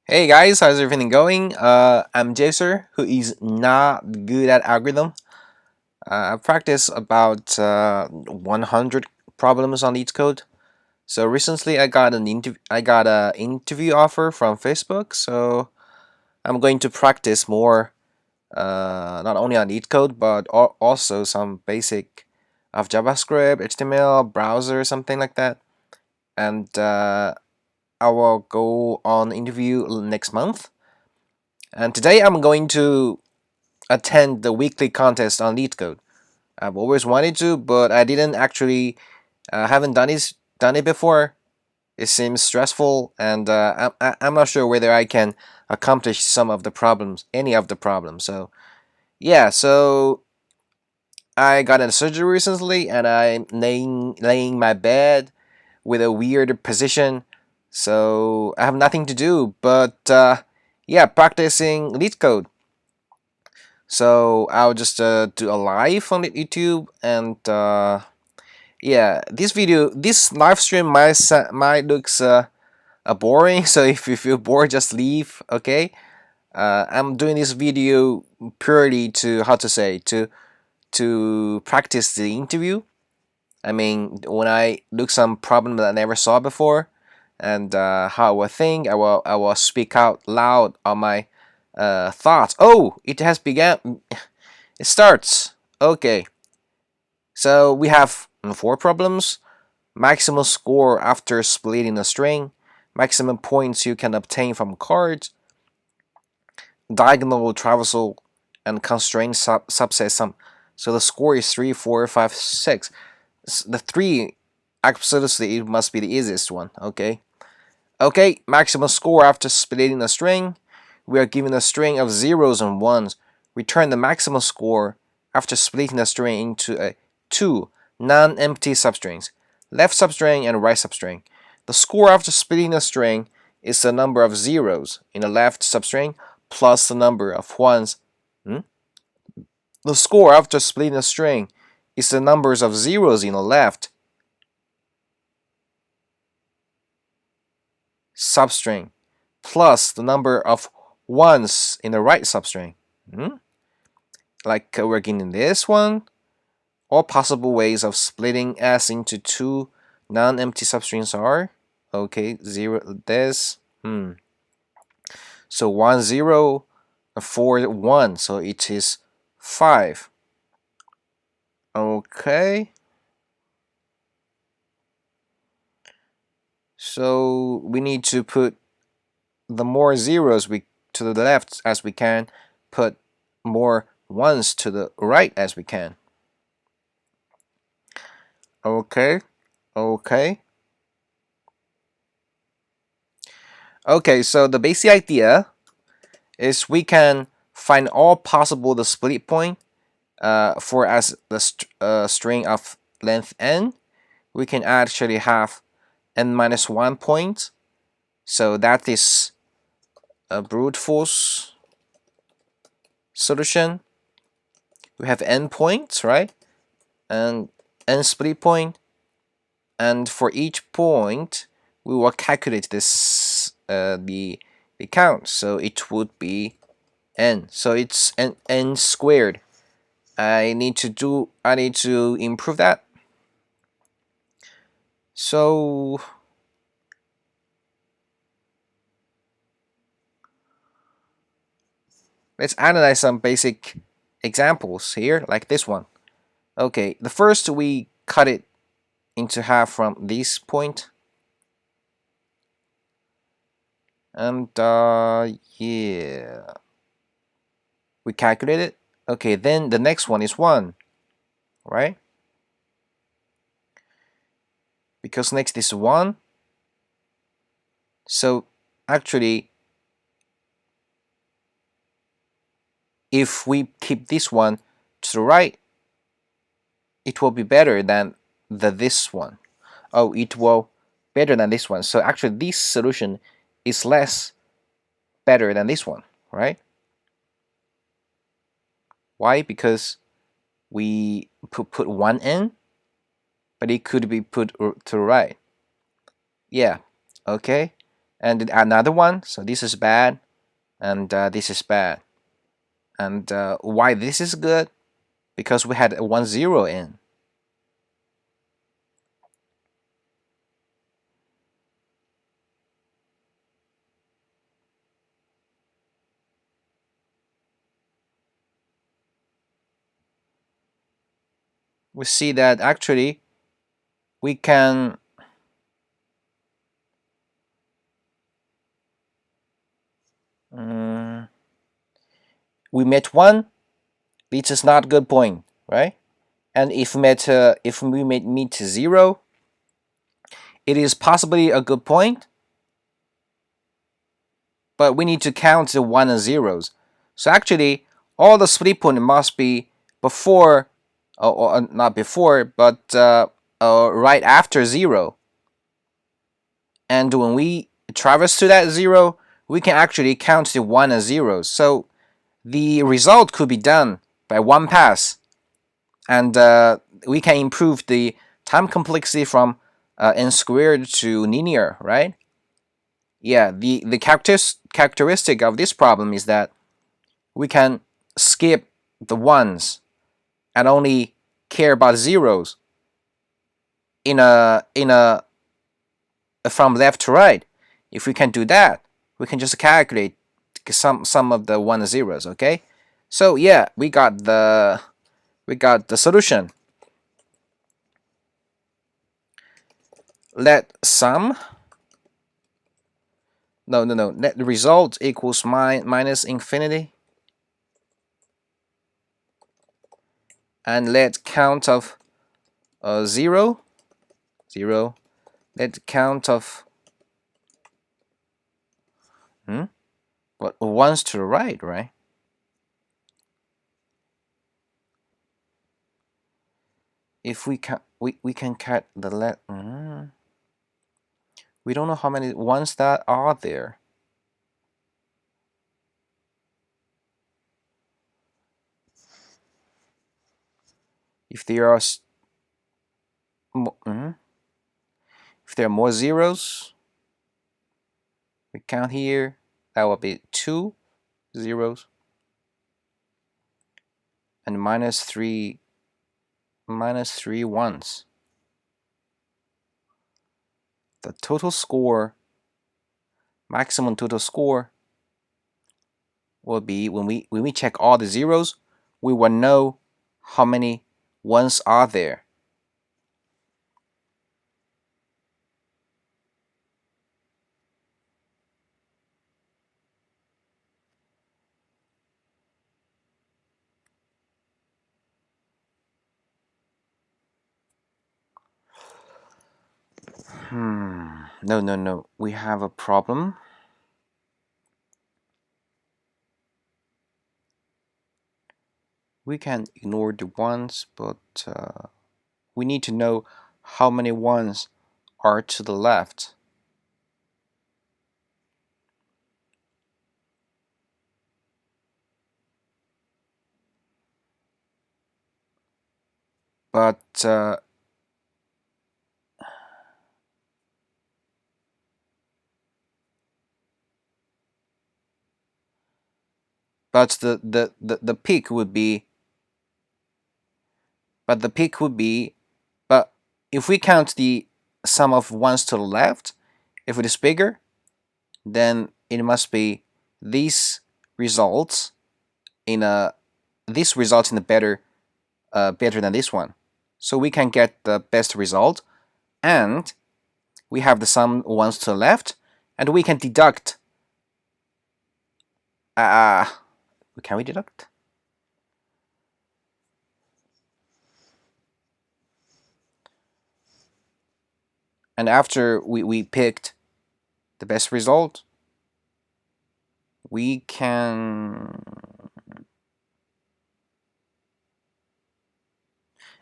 Hey guys, how's everything going? I'm JSer, who is not good at algorithm. I've practiced about 100 problems on LeetCode. So recently, I got a interview offer from Facebook. So I'm going to practice more, not only on LeetCode but also some basic of JavaScript, HTML, browser, something like that. And I will go on interview next month. And today I'm going to attend the weekly contest on LeetCode. I've always wanted to, but I didn't actually haven't done it before. It seems stressful, and I'm not sure whether I can accomplish some of the problems, any of the problems. So yeah, so I got a surgery recently, and I'm laying my bed with a weird position. So I have nothing to do, but yeah, practicing LeetCode. So I'll just do a live on YouTube, and yeah, this live stream might looks boring. So if you feel bored, just leave. Okay. I'm doing this video purely to how to say to practice the interview. I mean, when I look some problem that I never saw before, and how I will think, I will speak out loud on my thoughts. Oh, it has begun. It starts. Okay, so we have four problems. Maximum score after splitting a string. Maximum points you can obtain from cards. Diagonal traversal and constraint subset sum. So the score is 3, 4, 5, 6. The 3, absolutely, it must be the easiest one. Okay. Okay, maximum score after splitting a string. We are given a string of zeros and ones. Return the maximum score after splitting the string into two non-empty substrings, left substring and right substring. The score after splitting the string is the number of zeros in the left substring plus the number of ones. The score after splitting the string is the numbers of zeros in the left substring plus the number of ones in the right substring. Like working in this one. All possible ways of splitting S into two non-empty substrings are okay, zero this. So 1 0 4 1, so it is 5. Okay. So we need to put the more zeros to the left as we can, put more ones to the right as we can. Okay. Okay. Okay, so the basic idea is we can find all possible the split point for as the string of length n. We can actually have n minus 1 point. So that is a brute force solution. We have n points, right? And n split point. And for each point, we will calculate this the count. So it would be n. So it's n squared. I need to improve that. So let's analyze some basic examples here, like this one. Okay, the first we cut it into half from this point. And yeah, we calculate it. Okay, then the next one is 1, right? Because next is 1. So actually, if we keep this one to the right, it will be better than this one. Oh, it will better than this one. So actually, this solution is less better than this one, right? Why? Because we put 1 in, but it could be put to the right. Yeah, okay. and another one. So this is bad, and this is bad. And why this is good? Because we had 1 0 in. We see that actually we can we met 1, which is not a good point, right? And if we meet 0, it is possibly a good point, but we need to count the 1 and zeros. So actually, all the split point must be before, or not before, but right after 0. And when we traverse to that 0, we can actually count the 1 and zeros. So the result could be done by 1 pass, and we can improve the time complexity from n squared to linear, right? Yeah, the characteristic of this problem is that we can skip the ones and only care about zeros in a from left to right. If we can do that, we can just calculate some of the 1 zeros, okay? So yeah, we got the solution. Let sum let the result equals minus infinity, and let count of 0 0, let count of what, ones to the right, right? If we can we can cut the we don't know how many ones that are there. If there are if there are more zeros, we count here, that will be 2 zeros, and minus 3 ones. The total score, maximum total score, will be when we check all the zeros, we will know how many ones are there. No. We have a problem. We can ignore the ones, but we need to know how many ones are to the left. But the peak would be, but if we count the sum of ones to the left, if it is bigger, then it must be these results in a better than this one. So we can get the best result, and we have the sum ones to the left, and we can deduct. Can we deduct? And after we picked the best result, we can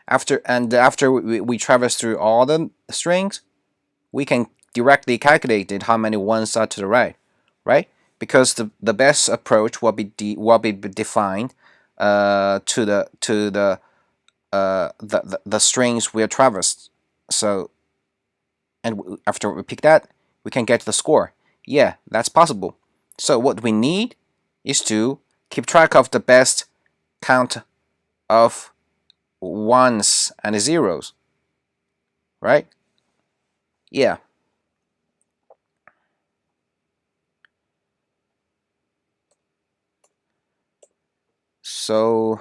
after we traverse through all the strings, we can directly calculate it how many ones are to the right, right? Because the best approach will be defined to the strings we are traversed. So, and after we pick that, we can get the score. Yeah, that's possible. So what we need is to keep track of the best count of ones and zeros, right? Yeah. So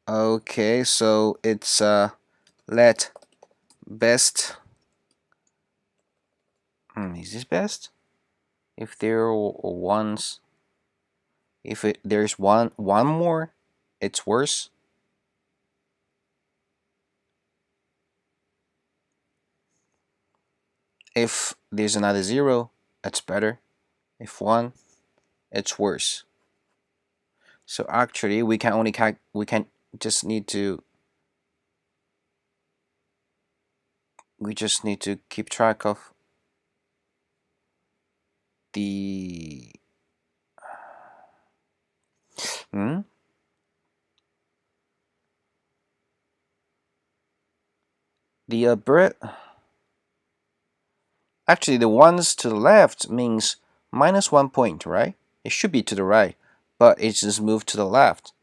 okay, so it's let best. Is this best? If there are ones, if there's one more, it's worse. If there's another zero, it's better. If one, it's worse. So actually, we can only we can just need to we just need to keep track of the hmm? The bread. Actually, the ones to the left means -1 point, right? It should be to the right, but it's just moved to the left.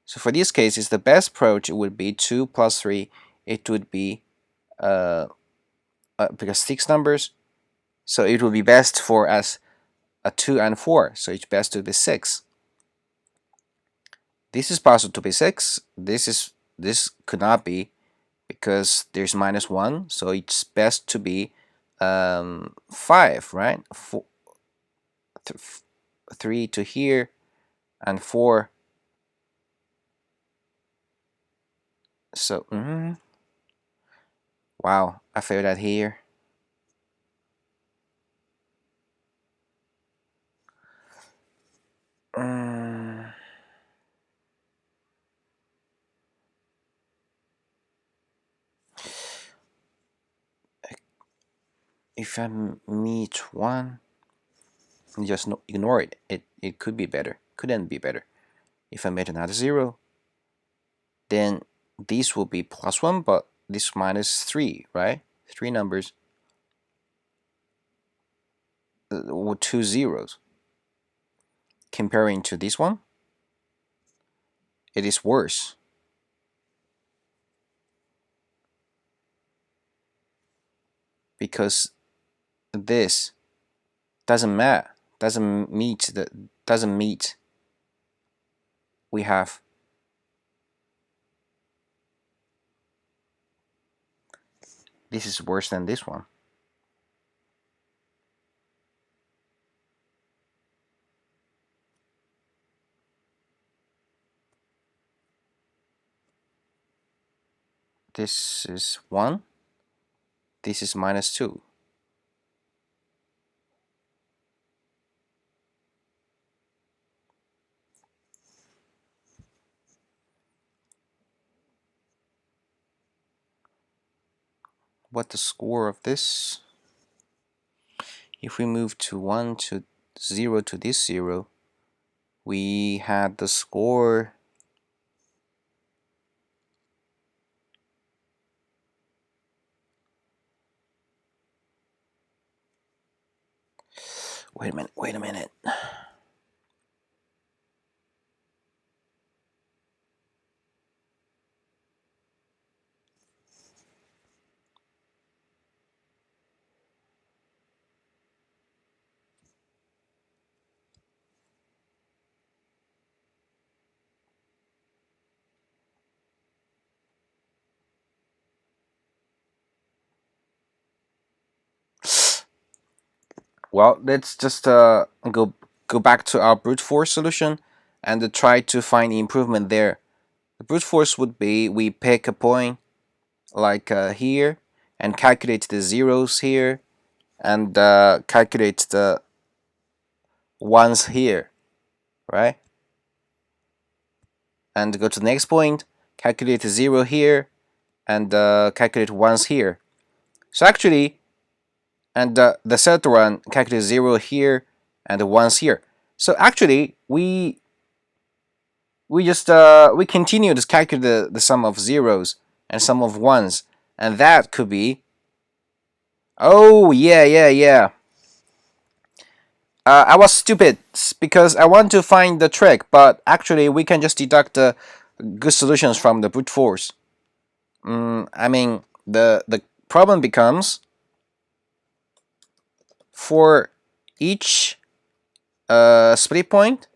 So for this case, the best approach would be 2 plus 3. It would be because 6 numbers, so it would be best for us a 2 and 4. So it's best to be 6. This is possible to be 6. This could not be because there's -1. So it's best to be 5, right? 3 to here and 4. So wow, I failed that here. Mm, if I meet 1, just ignore it. It could be better. Couldn't be better. If I made another 0, then this will be +1, but this -3, right? 3 numbers with 2 zeros. Comparing to this one, it is worse because this doesn't matter, doesn't meet. We have this is worse than this one. This is 1. This is -2. What the score of this? If we move to 1 to 0 to this 0, we had the score. Wait a minute, wait a minute. Well, let's just go back to our brute force solution and try to find improvement there. The brute force would be we pick a point like here and calculate the zeros here and calculate the ones here, right? And go to the next point, calculate the 0 here and calculate ones here. So actually, and the third one calculate 0 here and 1s here. So actually, we we continue to calculate the sum of zeros and sum of ones, and that could be, oh yeah. I was stupid because I want to find the trick, but actually we can just deduct the good solutions from the brute force. I mean, the problem becomes, for each split point,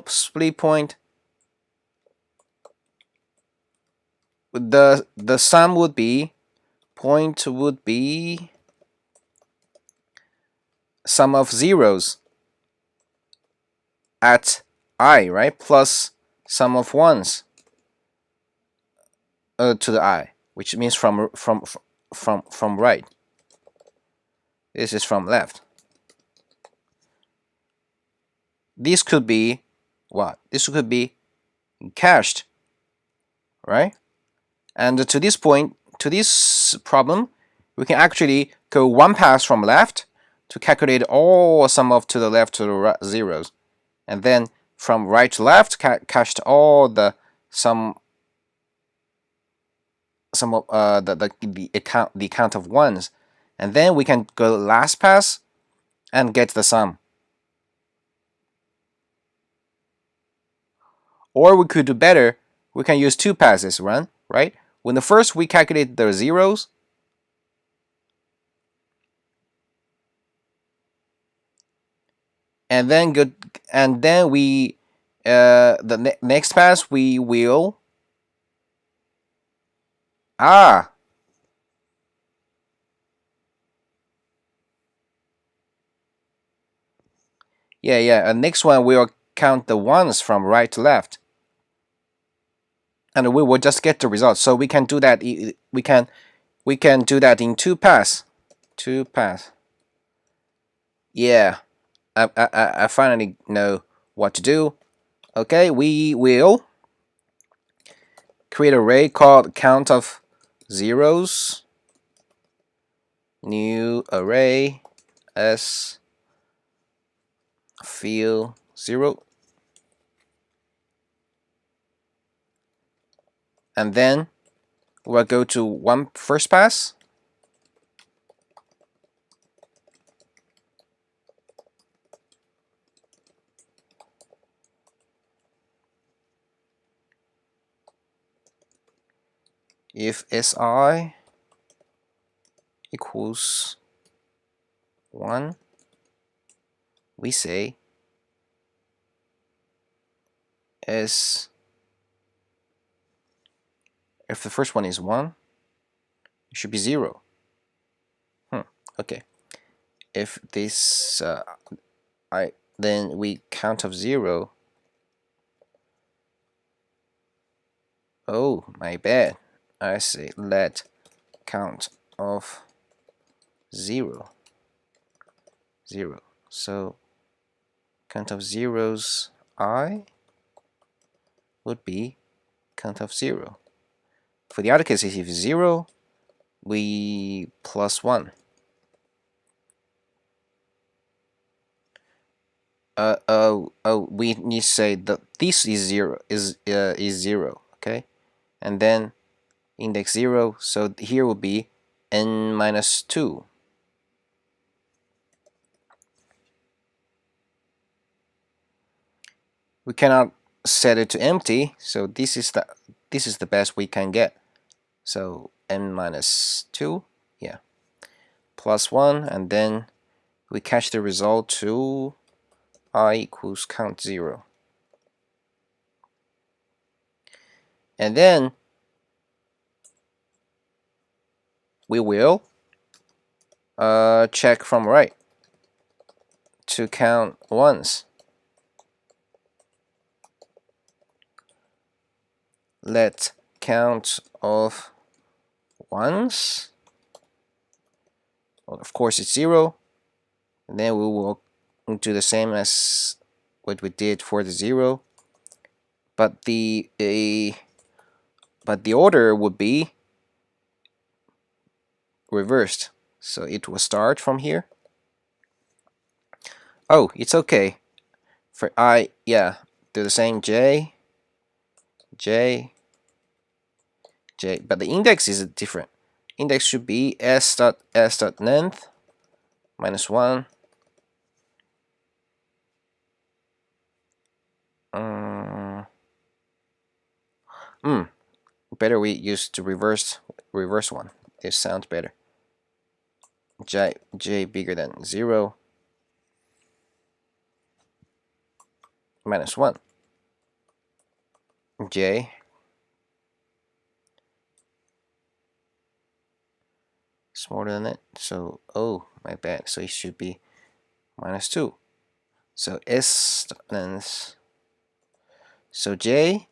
split point, the sum would be, point would be sum of zeros at I, right, plus sum of ones to the I, which means from right. This is from left. This could be what? This could be cached, right? And to this point, to this problem, we can actually go one pass from left to calculate all sum of to the left to the right zeros, and then from right to left cached all the sum of the count of ones, and then we can go last pass and get the sum. Or we could do better. We can use two passes, right? When the first we calculate the zeros, and then we the next pass we will yeah, and next one we'll count the ones from right to left, and we will just get the result. So we can do that. We can do that in two pass. Yeah, I finally know what to do. Okay, we will create an array called count of zeros, new array s field 0, and then we'll go to one first pass, if si equals 1, we say s, if the first one is 1, it should be 0. Okay, if this then we count of 0. Oh, my bad. I say let count of 0. So count of zeros I would be count of 0. For the other case, if 0, we plus 1. We need to say that this is 0 is 0, okay, and then index 0. So here will be n minus 2. We cannot set it to empty, so this is the best we can get. So n minus 2, yeah, plus 1, and then we cache the result to I equals count 0. And then we will check from right to count ones. Let count of ones, well, of course it's 0, and then we will do the same as what we did for the 0, but the order would be reversed, so it will start from here. Oh, it's okay. For I, yeah, do the same J, J, J, but the index is different. Index should be s dot length minus 1. Better we use the reverse one. It sounds better. J bigger than 0 minus 1. J smaller than it. So, oh, my bad. So it should be minus 2. So S length. So J,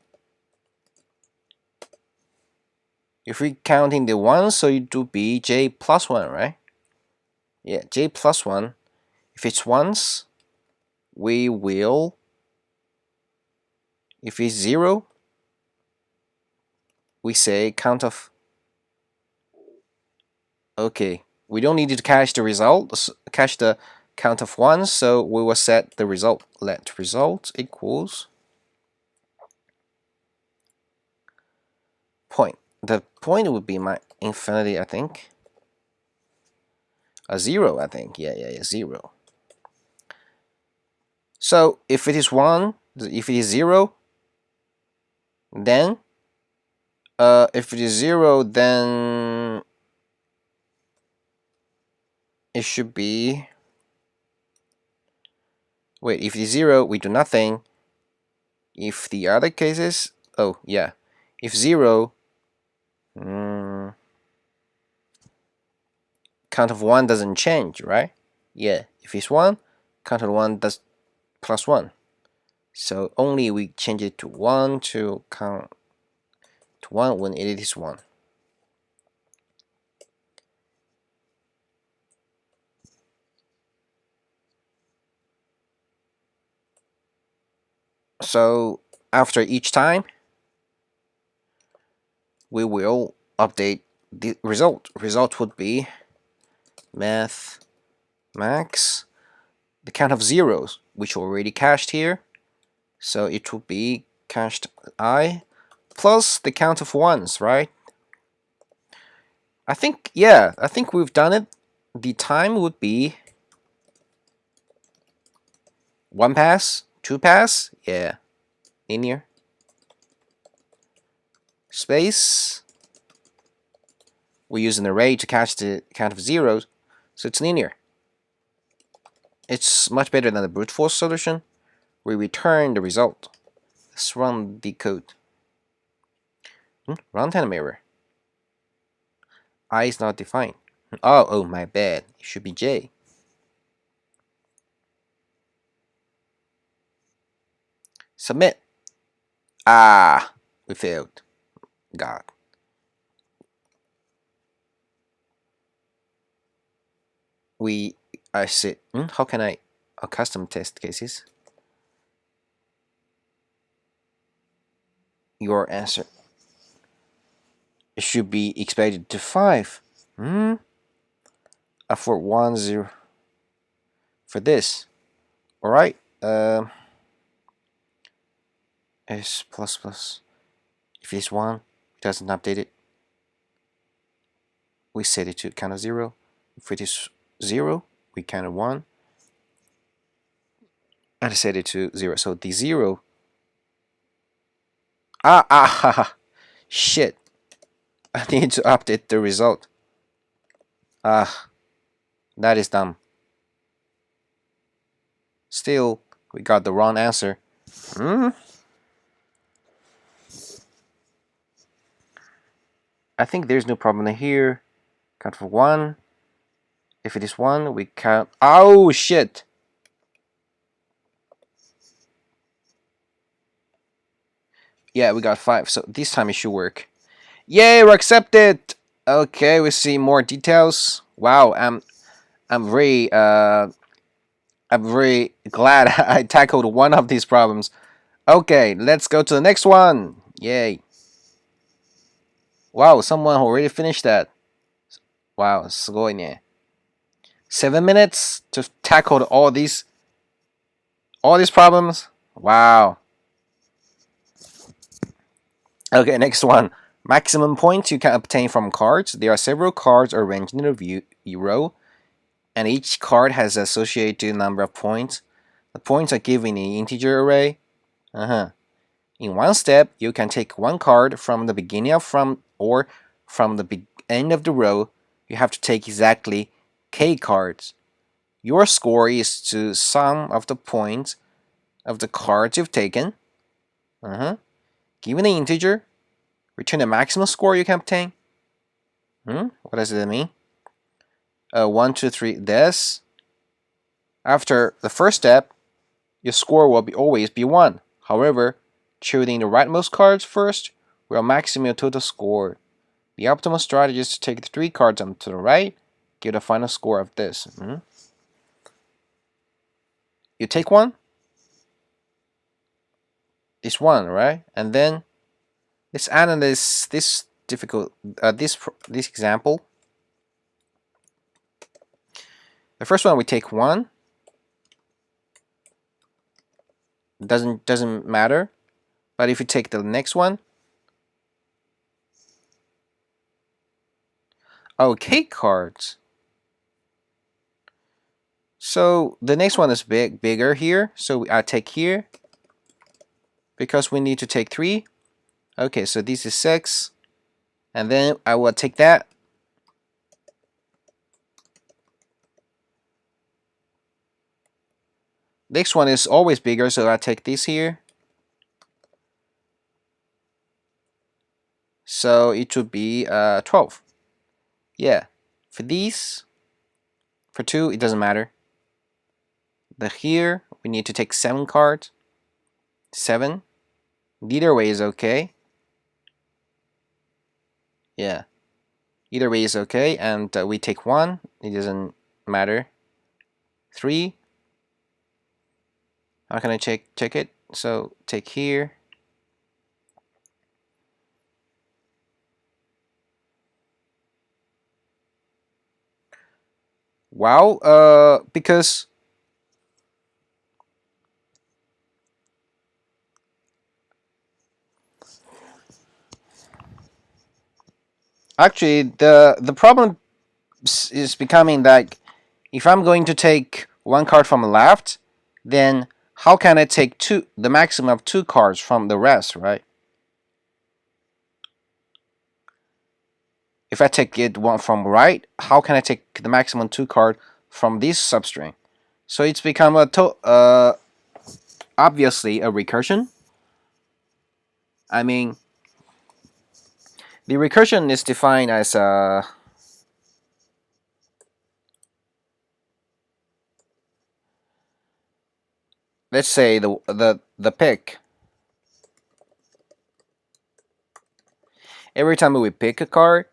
if we counting the 1, so it would be J plus 1, right? Yeah, J plus 1. If it's ones, we will, if it's 0, we say count of, okay, we don't need to cache the result, cache the count of 1, so we will set the result. Let result equals point. The point would be my infinity, I think. A 0, I think. Yeah, 0. So if it is 1, if it is 0, then if it is 0, then it should be, wait, if it is 0, we do nothing. If the other cases, oh yeah, if 0, count of 1 doesn't change, right? Yeah, if it's 1, count of 1 does plus 1. So only we change it to 1 to count to 1 when it is 1. So after each time, we will update the result. Result would be math max, the count of zeros, which already cached here. So it would be cached I plus the count of ones, right? I think, yeah, I think we've done it. The time would be 1 pass, 2 pass, yeah, linear. Space, we use an array to catch the count of zeros, so it's linear. It's much better than the brute force solution. We return the result. Let's run the code. Runtime error. I is not defined. Oh, my bad. It should be J. Submit. Ah, we failed. God. I said, how can I custom test cases? Your answer. It should be expected to 5. For 1, 0. For this. Alright. S plus plus. If it's 1, it doesn't update it. We set it to count of 0. If it is 0, we count of 1. And set it to 0. So the 0. Shit. I need to update the result. That is dumb. Still, we got the wrong answer. I think there's no problem here. Count for 1. If it is 1, we count. Oh, shit. Yeah, we got 5. So this time it should work. Yay, we're accepted. Okay, we see more details. Wow, I'm very glad I tackled one of these problems. Okay, let's go to the next one. Yay. Wow, someone already finished that. Wow, すごいね. 7 minutes to tackle all these. All these problems? Wow. Okay, next one. Maximum points you can obtain from cards. There are several cards arranged in a row, and each card has an associated number of points. The points are given in an integer array. In one step, you can take one card from the beginning of or from the end of the row. You have to take exactly k cards. Your score is the sum of the points of the cards you've taken. Given an integer, return the maximum score you can obtain. What does it mean? 1, 2, 3. This. After the first step, your score will always be 1. However, choosing the rightmost cards first will maximize your total score. The optimal strategy is to take the 3 cards on to the right, get a final score of this. You take one, this one, right? And then let's analyze this difficult this example. The first one we take 1. Doesn't matter. But if you take the next one, okay, cards. So the next one is bigger here. So I take here because we need to take 3. Okay, so this is 6, and then I will take that. Next one is always bigger, so I take this here. So it would be 12. Yeah, for these, for 2, it doesn't matter. The here, we need to take 7 cards. 7. Either way is okay. Yeah, either way is okay, and we take 1. It doesn't matter. 3. How can I check it? So take here. Wow, because actually the problem is becoming that if I'm going to take 1 card from the left, then how can I take the maximum of 2 cards from the rest, right? If I take it one from right, how can I take the maximum 2 card from this substring? So it's become obviously a recursion. I mean, the recursion is defined as let's say the pick. Every time we pick a card,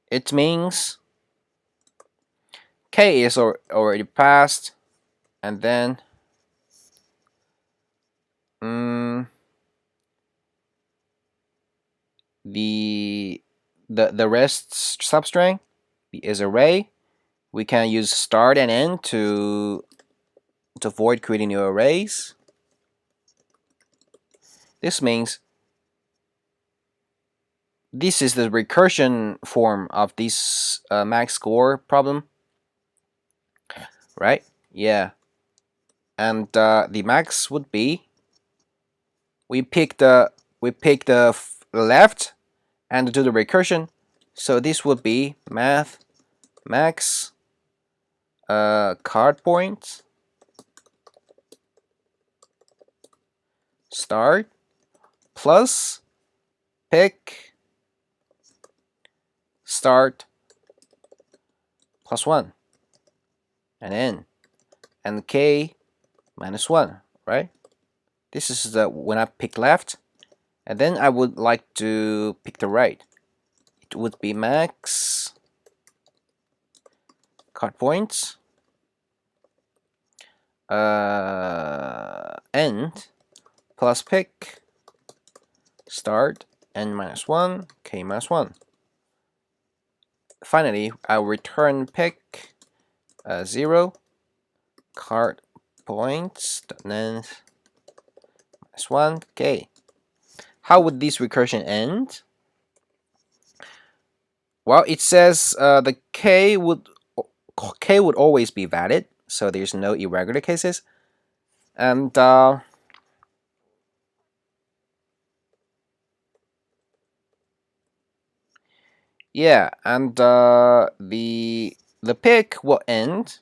it means K is already passed, and then the rest substring is array. We can use start and end to avoid creating new arrays. This means this is the recursion form of this max score problem, right? Yeah, and the max would be we pick the left and do the recursion. So this would be math max card points start plus pick start plus 1 and n and k minus 1, right? This is when I pick left, and then I would like to pick the right. It would be max card points n plus pick start n minus 1 k minus 1. Finally, I'll return pick 0 card points length -1. Okay. How would this recursion end? Well, it says the k would always be valid, so there's no irregular cases, and yeah, and the pick will end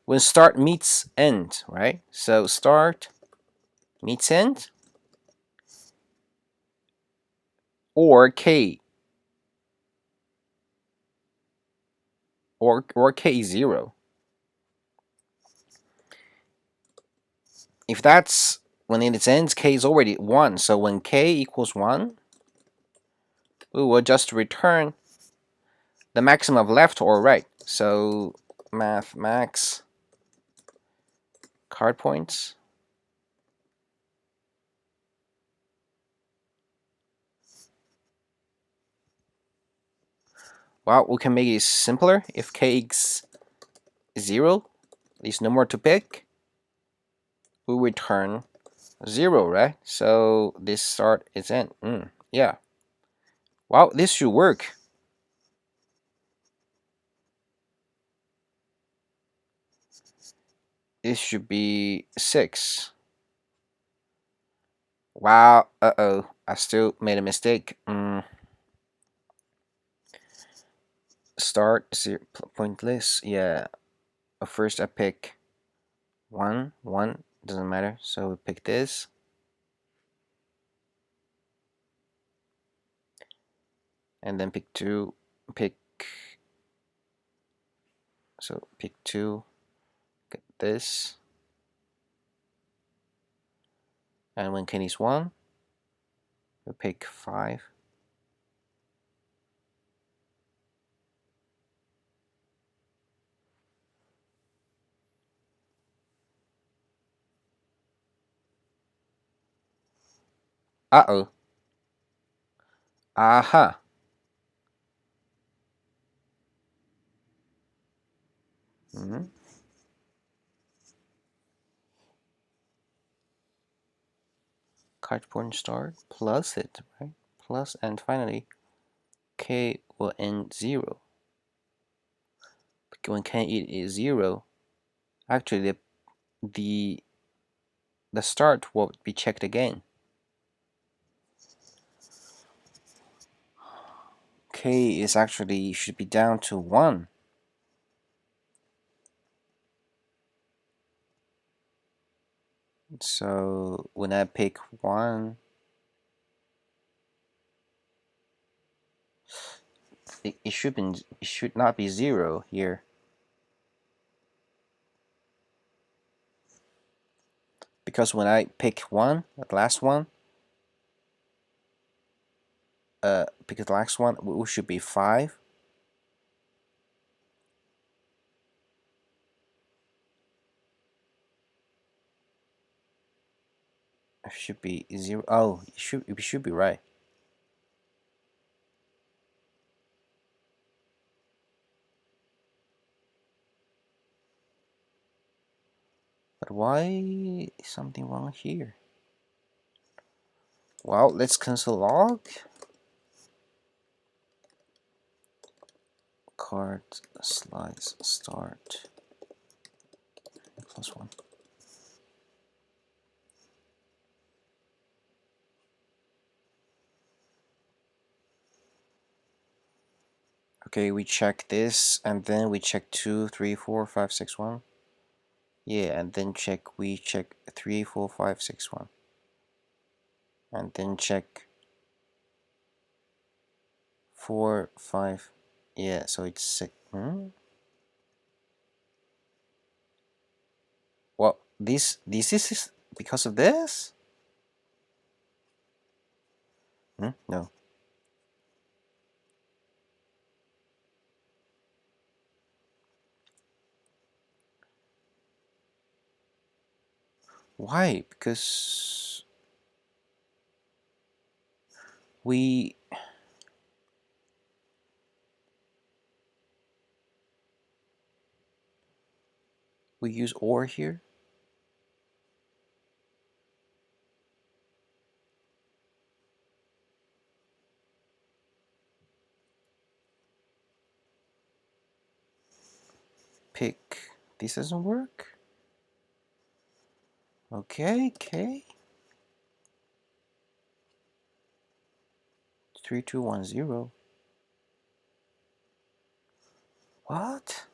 when start meets end, right? So start meets end, or k, or k is 0. If that's when it ends, k is already 1. So when k equals 1, we will just return the maximum of left or right. So math max card points. Well, we can make it simpler. If k is 0, there's no more to pick, we return 0, right? So this start is end. Yeah. Wow, this should work. This should be 6. Wow, uh-oh, I still made a mistake. Start 0 pointless. Yeah. First I pick 1, doesn't matter. So we pick this. And then pick 2, pick, so pick 2, get this. And when k is 1, we pick 5. Uh-oh. Aha. Card point start plus it, right? Plus, and finally, k will end 0. When k is 0, actually the start will be checked again. K is actually should be down to 1. So when I pick 1, it should not be 0 here, because when I pick 1, the last one, because the last one it should be 5. It should be 0. Oh, it should be right. But why is something wrong here? Well, let's cancel log. Card slice start +1. Okay, we check this, and then we check 2, 3, 4, 5, 6, 1. Yeah, and then we check 3, 4, 5, 6, 1. And then check 4, 5. Yeah, so it's 6. Well, this is because of this? No. Why? Because we we use or here. Pick. This doesn't work. Okay, 3210. What?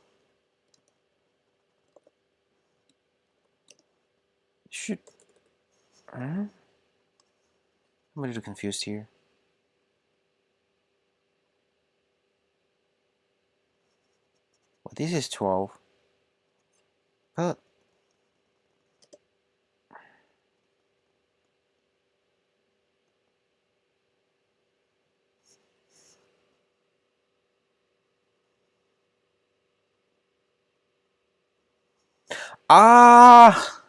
Should. I'm a little confused here. Well, this is 12. But. Ah!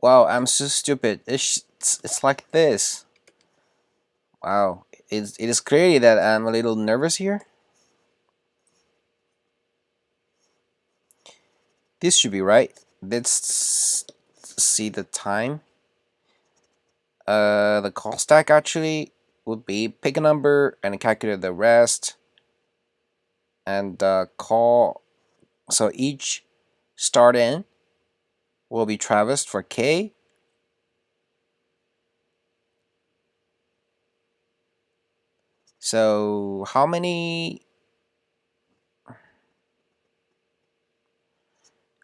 Wow, I'm so stupid. It's like this. Wow, it is clearly that I'm a little nervous here. This should be right. Let's see the time. The call stack actually would be pick a number and calculate the rest, and call. So each start in will be traversed for k. So how many?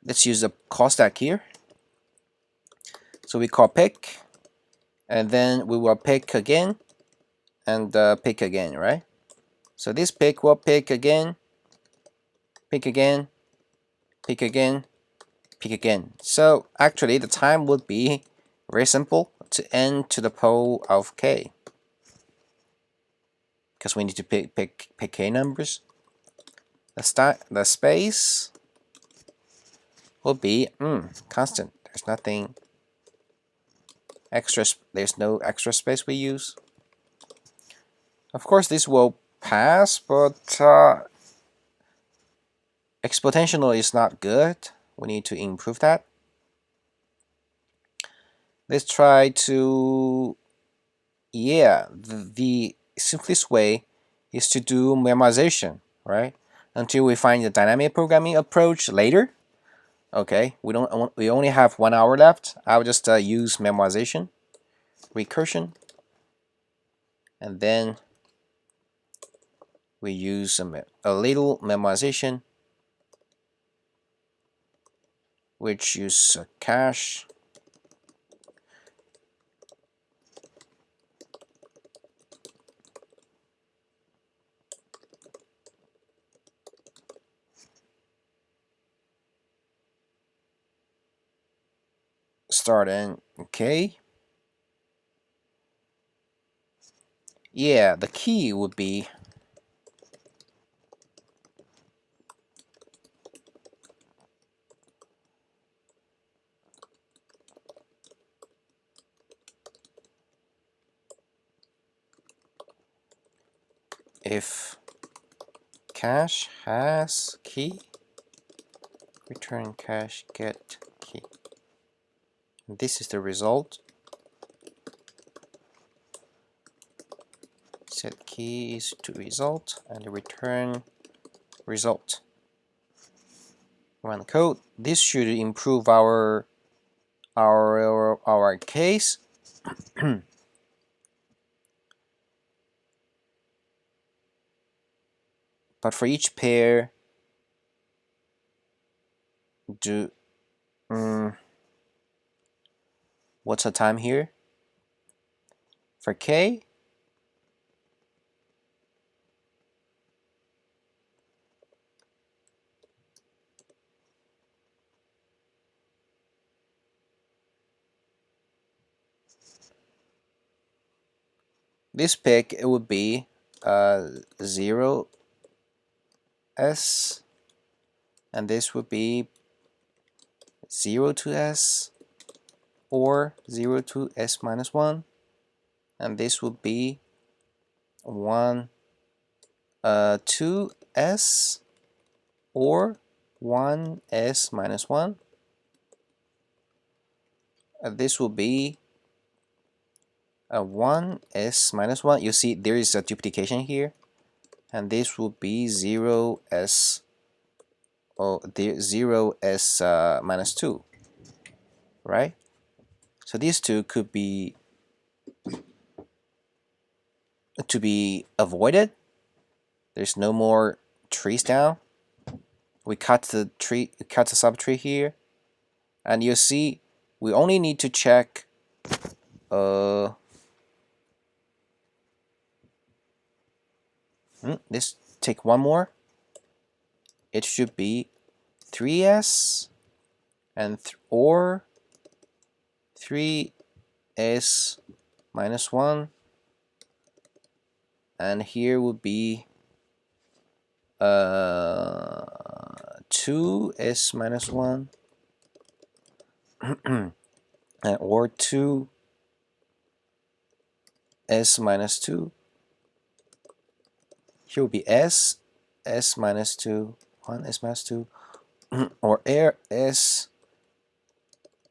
Let's use the call stack here. So we call pick, and then we will pick again, and pick again, right? So this pick will pick again, pick again, pick again, pick again. So actually the time would be very simple, to n to the power of k, because we need to pick k numbers. The space will be constant. There's nothing extra. There's no extra space we use. Of course, this will pass, but exponential is not good. We need to improve that. Let's try to, yeah, the simplest way is to do memorization, right? Until we find the dynamic programming approach later. Okay, we only have 1 hour left. I'll just use memorization, recursion, and then we use a little memorization, which use cache. Start in, okay. Yeah, the key would be if cache has key, return cache get key. This is the result. Set key is to result and return result. Run code. This should improve our case. But for each pair, do what's the time here? For k, this pick it would be 0 s, and this would be 0 to s, or 0 to s minus 1, and this would be 1 to s or 1s minus 1. This will be 1s minus 1. You see there is a duplication here, and this will be 0s, or 0s minus 2, right? So these two could be to be avoided. There's no more trees down. We cut the subtree here, and you see we only need to check let's take one more. It should be 3s and or 3s minus 1, and here would be 2s minus 1 or 2s minus 2. Here will be s minus 2, 1s minus 2, or s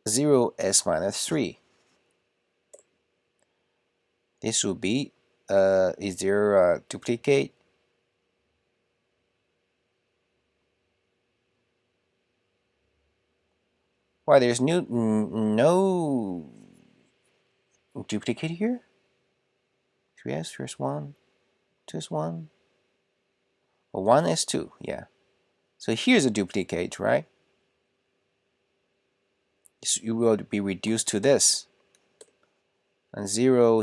0s minus 3. This will be is there a duplicate? Why there's no duplicate here? 3s, 3s1, 2s1, or 1s2, yeah. So here's a duplicate, right? You will be reduced to this, and 0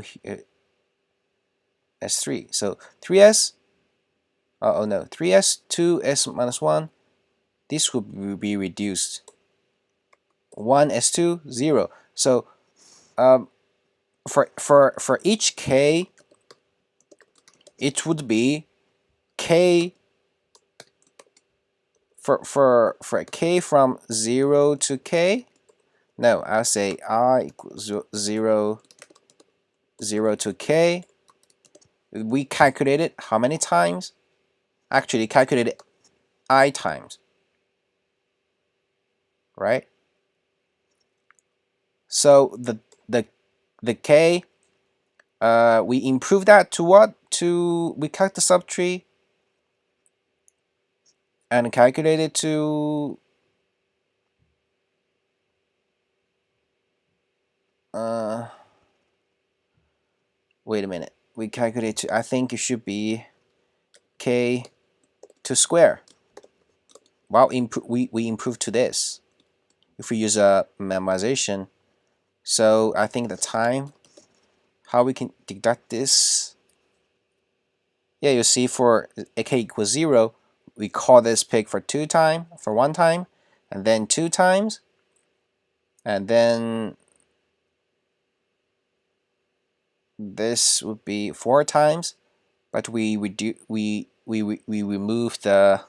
s3. So 3s, oh no, 3s, 2s minus 1, this will be reduced. 1s2, 0. So for each k, it would be k for k from 0 to k. No, I'll say I equals 0 to k. We calculated how many times? Actually calculated I times, right? So the k, we improve that to what? We cut the subtree and calculate it to wait a minute. We calculate to, I think it should be k to square. Well, we improve to this if we use a memorization. So I think the time, how we can deduct this. Yeah, you see for k equals 0, we call this pig for 1 time, and then 2 times, and then this would be 4 times, but we remove the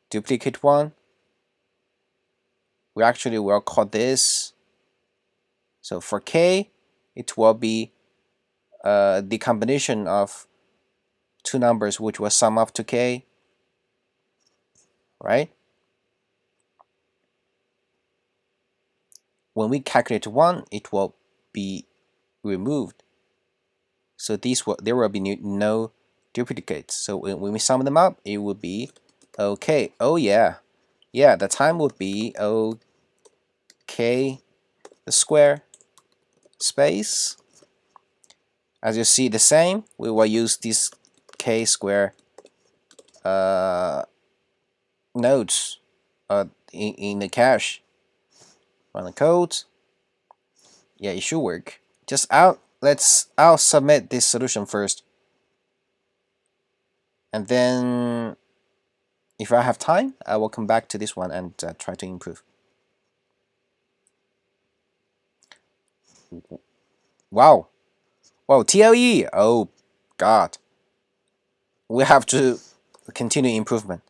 duplicate one. We actually will call this, so for k, it will be the combination of two numbers which will sum up to k, right? When we calculate 1, it will be removed. So there will be no duplicates. So when we sum them up, it will be okay. Oh yeah, yeah. The time would be okay. The square space. As you see, the same. We will use this k square nodes in the cache. Run the code. Yeah, it should work. I'll submit this solution first, and then if I have time, I will come back to this one and try to improve. Wow, wow, TLE. Oh God, we have to continue improvement.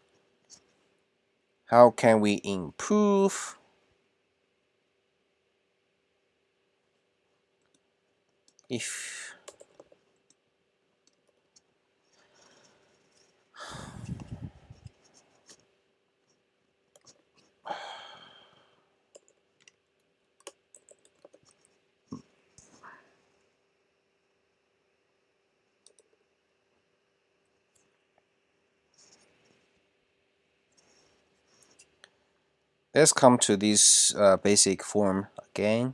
How can we improve? If Let's come to this basic form again.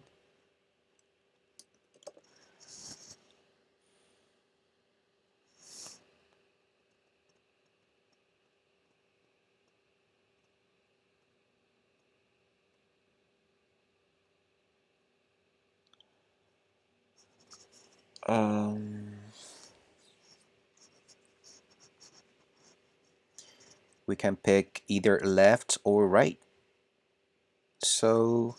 We can pick either left or right. So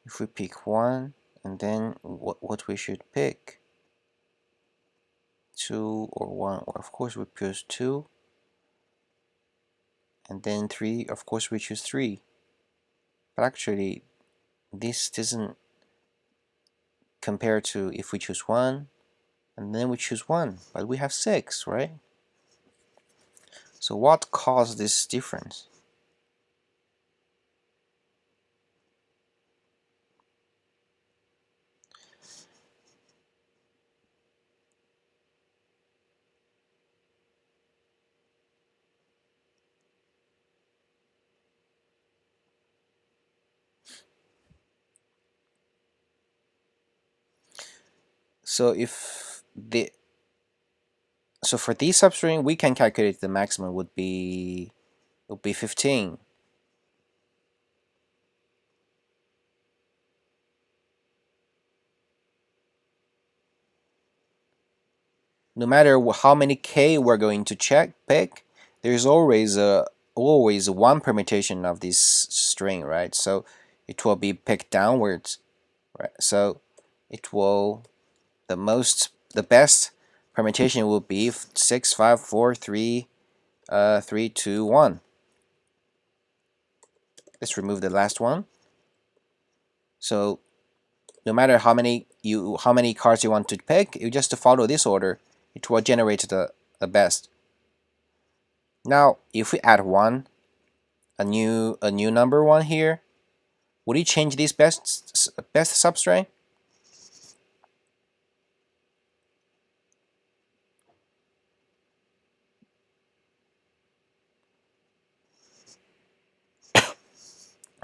if we pick one, and then what we should pick, 2 or 1, or of course we choose 2, and then 3, of course we choose 3. But actually this doesn't compare to if we choose 1 and then we choose 1, but we have 6, right? So what caused this difference? So for this substring we can calculate the maximum would be 15. No matter how many k we're going to pick, there's always one permutation of this string, right? So it will be picked downwards, right? So it will the best permutation will be 6, 5, 4, 3, 3, 2, 1. Let's remove the last one. So no matter how many cards you want to pick, you just follow this order. It will generate the best. Now, if we add 1, a new number 1 here, would it change this best substring?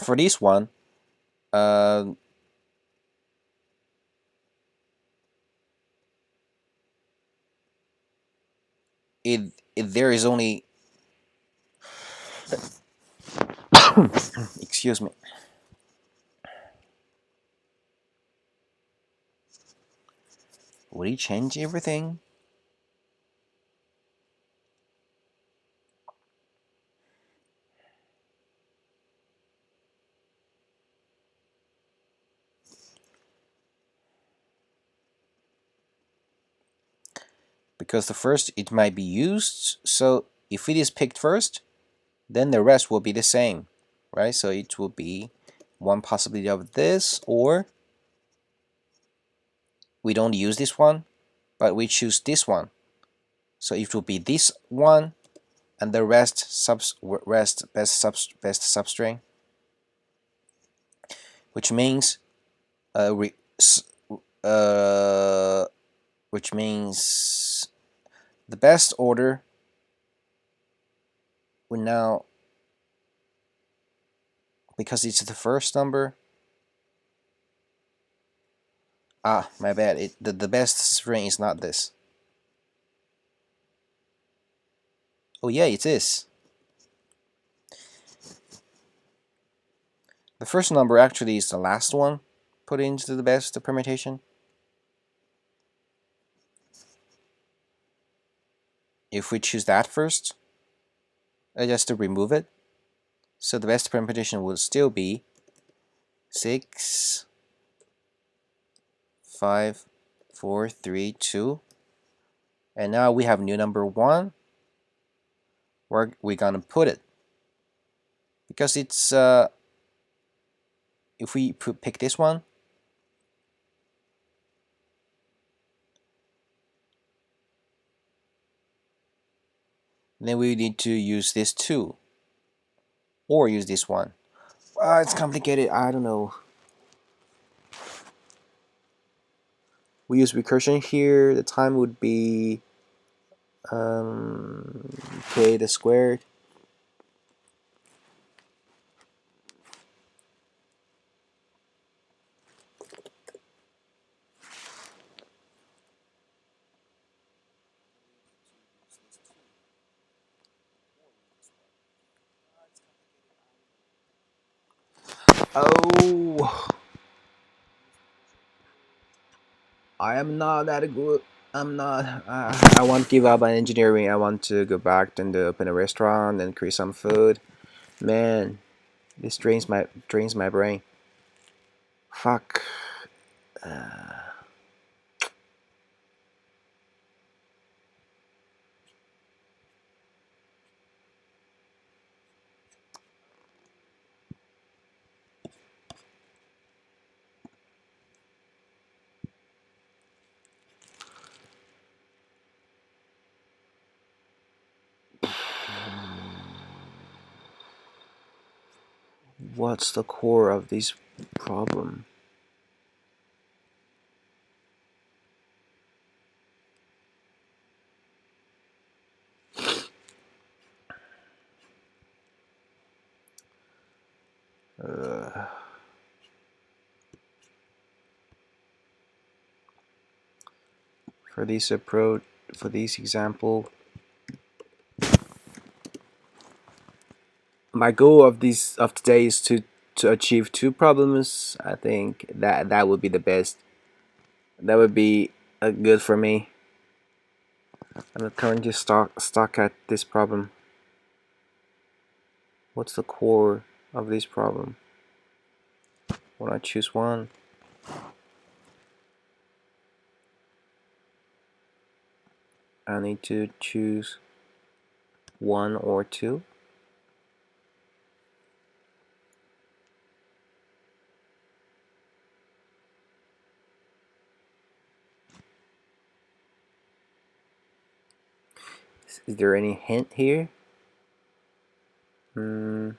For this one, uh, there is only excuse me. Would it change everything? Because the first it might be used, so if it is picked first, then the rest will be the same, right? So it will be one possibility of this, or we don't use this one, but we choose this one. So it will be this one, and the rest best substring, which means which means the best order will now, because it's the first number. Ah, my bad. The best string is not this. Oh yeah, it is. The first number actually is the last one put into the best permutation. If we choose that first, just to remove it, so the best permutation will still be 6, 5, 4, 3, 2. And now we have new number 1. Where we gonna put it? Because it's if we pick this one, then we need to use this 2 or use this one. It's complicated. I don't know. We use recursion here. The time would be k the squared. Oh, I am not that good. I'm not. I want to give up on engineering. I want to go back and open a restaurant and create some food. Man, this drains my brain. Fuck. What's the core of this problem? For this approach, for this example, my goal of today is to achieve 2 problems. I think that would be the best. That would be good for me. I'm currently stuck at this problem. What's the core of this problem? When I choose one, I need to choose 1 or 2. Is there any hint here? No.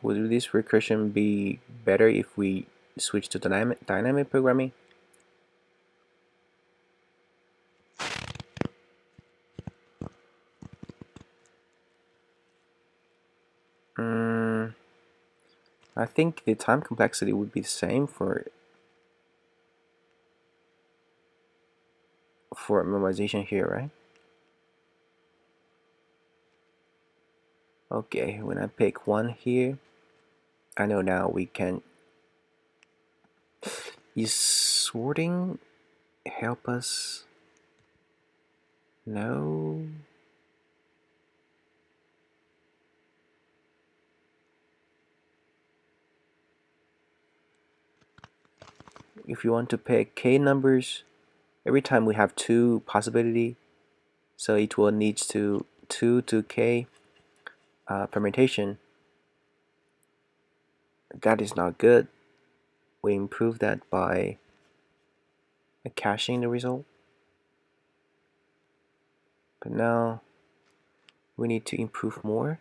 Would this recursion be better if we switch to dynamic programming? I think the time complexity would be the same for memorization here, right? Okay, when I pick 1 here, I know now we can. Is sorting help us? No. If you want to pick k numbers, every time we have 2 possibility, so it will needs to 2 to k permutation. That is not good. We improve that by caching the result. But now we need to improve more.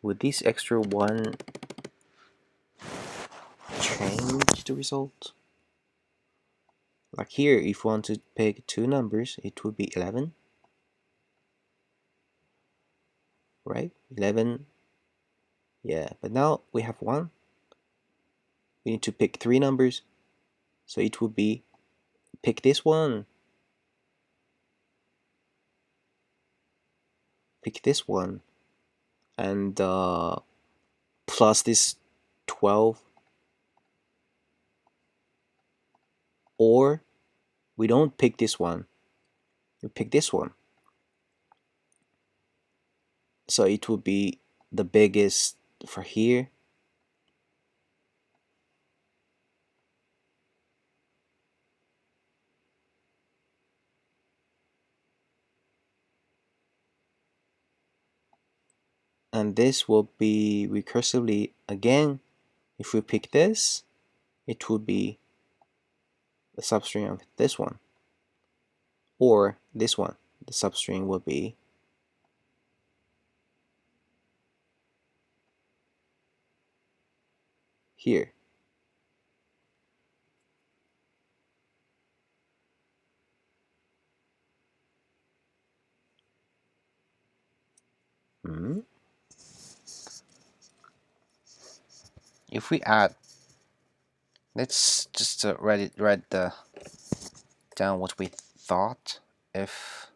Would this extra 1 change the result? Like here, if we want to pick 2 numbers, it would be 11. Right? 11. Yeah, but now we have 1. We need to pick 3 numbers. So it would be pick this one. Pick this one. And plus this 12. or we don't pick this one, we pick this one. So it would be the biggest for here. And this will be recursively again. If we pick this, it would be the substring of this one, or this one. The substring will be here. If we add, let's just write down what we thought. If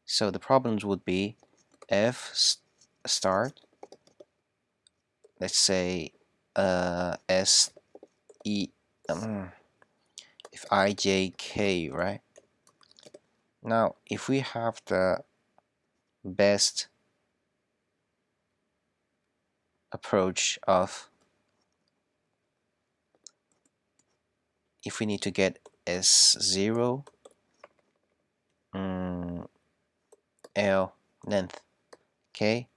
so, the problems would be if start, let's say s e if I j k, right? Now if we have the best approach of, if we need to get s0 l length k,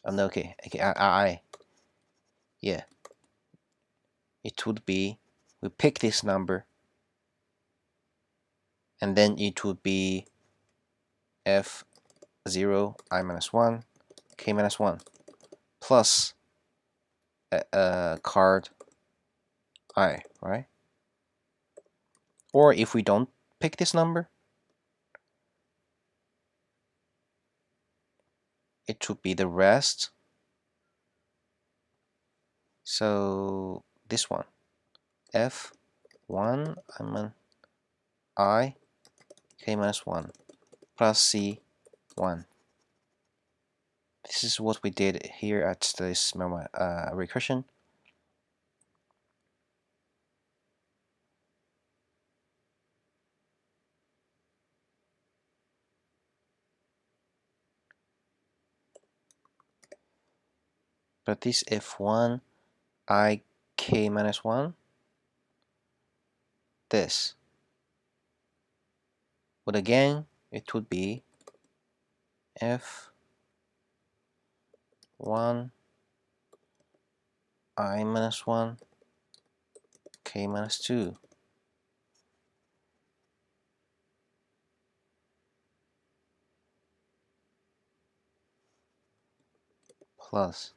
no, okay, I, yeah, it would be, we pick this number and then it would be f0 I minus 1 k minus 1 plus card I, right? Or if we don't pick this number, it should be the rest. So this one, f1 I k minus 1 plus c1. This is what we did here at this recursion. But this f1 I k minus 1, this, but again it would be f1 I minus 1 k minus 2 plus,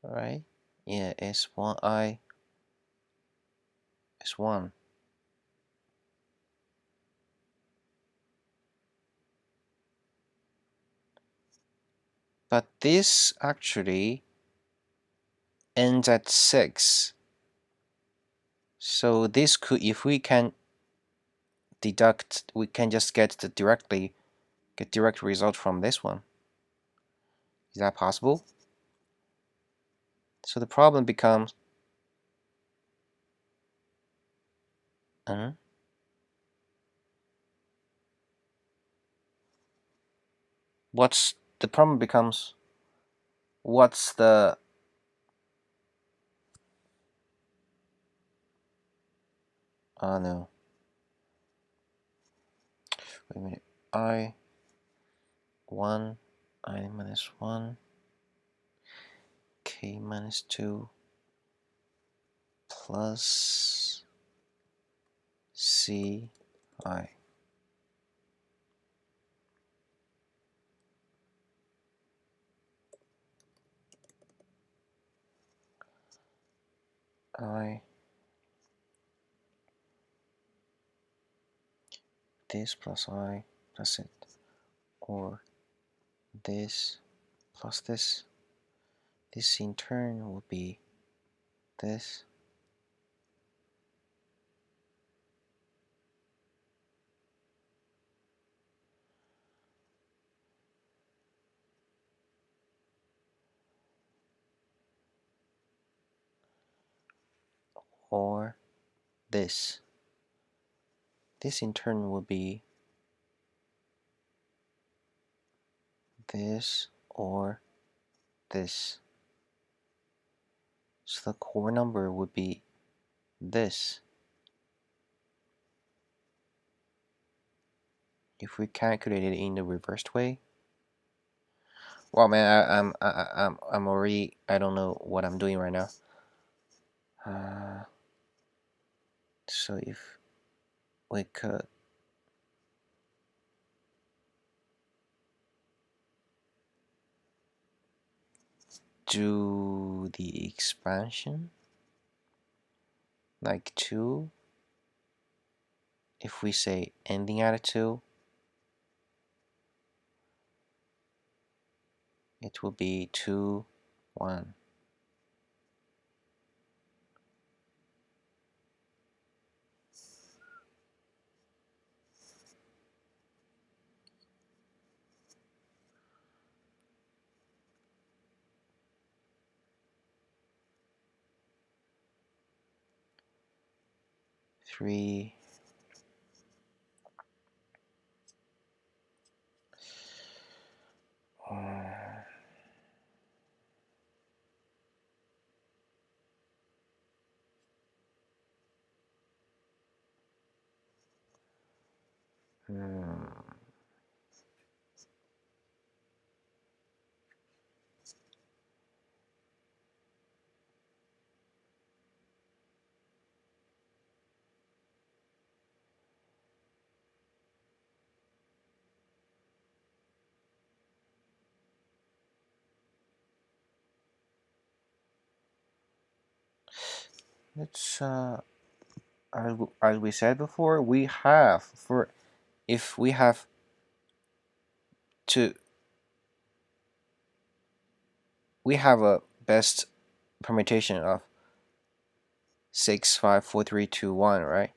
right? Yeah, s1 I s1. But this actually ends at 6. So this could, if we can deduct, we can just get direct result from this one. Is that possible? So the problem becomes, what's the problem becomes, what's the, oh no, wait a minute, I1 I minus 1 k minus 2 plus c I. I this plus I plus it, or this plus this. This in turn will be this. or this. This in turn will be this or this. So the core number would be this. If we calculate it in the reversed way, well, man, I'm already, I don't know what I'm doing right now. So if we could do the expansion like 2, if we say ending at a 2, it will be 2, 1. Three. Let's as we said before, we have for if we have to we have a best permutation of 6, 5, 4, 3, 2, 1, right?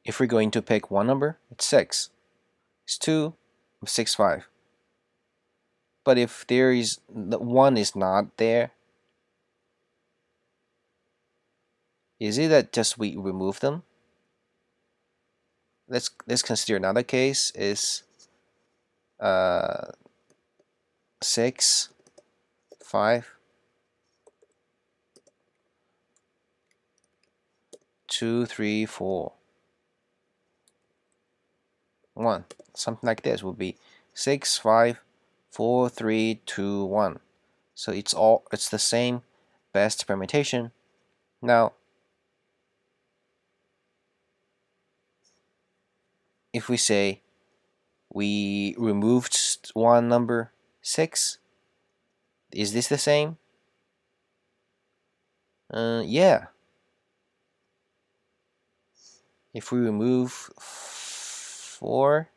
If we're going to pick one number, it's 6. It's 2, 6, 5. But if there is the 1 is not there, is it that just we remove them? Let's consider another case is 6, 5, 2, 3, 4, 1. Something like this would be 6, 5, 4, 3, 2, 1. So it's the same best permutation. Now, if we say we removed one number 6, is this the same? Yeah. If we remove 4,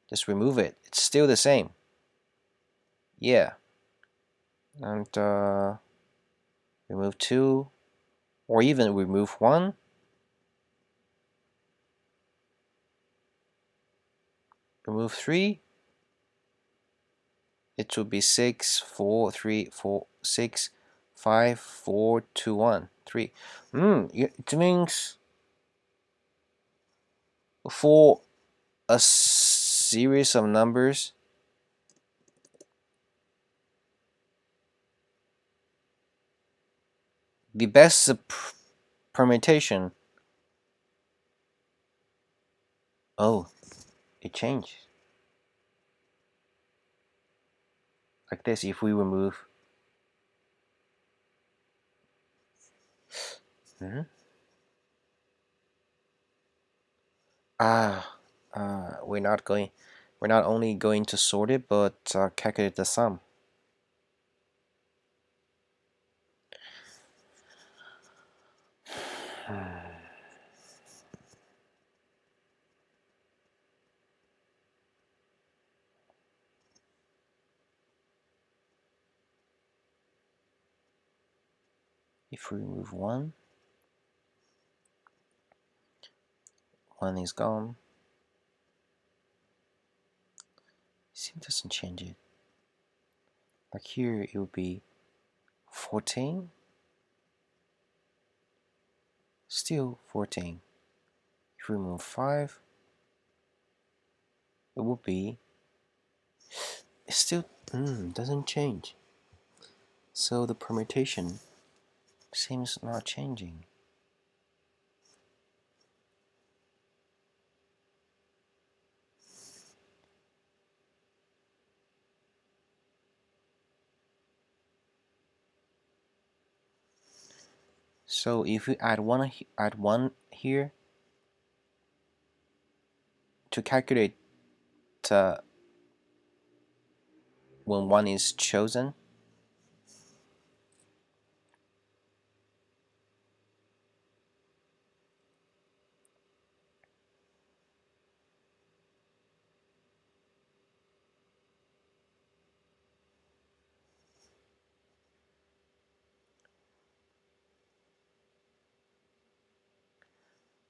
just remove it. It's still the same. Yeah. And remove 2, or even remove 1. Remove 3. It would be 6, 4, 3, 4, 6, 5, 4, 2, 1, 3. It means for a series of numbers, the best permutation. Oh, it changed. Like this, if we remove. Ah, we're not only going to sort it, but calculate the sum. If we remove 1, 1 is gone. See, it doesn't change it. Like here, it would be 14. Still 14. If we remove 5, it would be, it still doesn't change. So the permutation seems not changing. So if we add one here to calculate when one is chosen,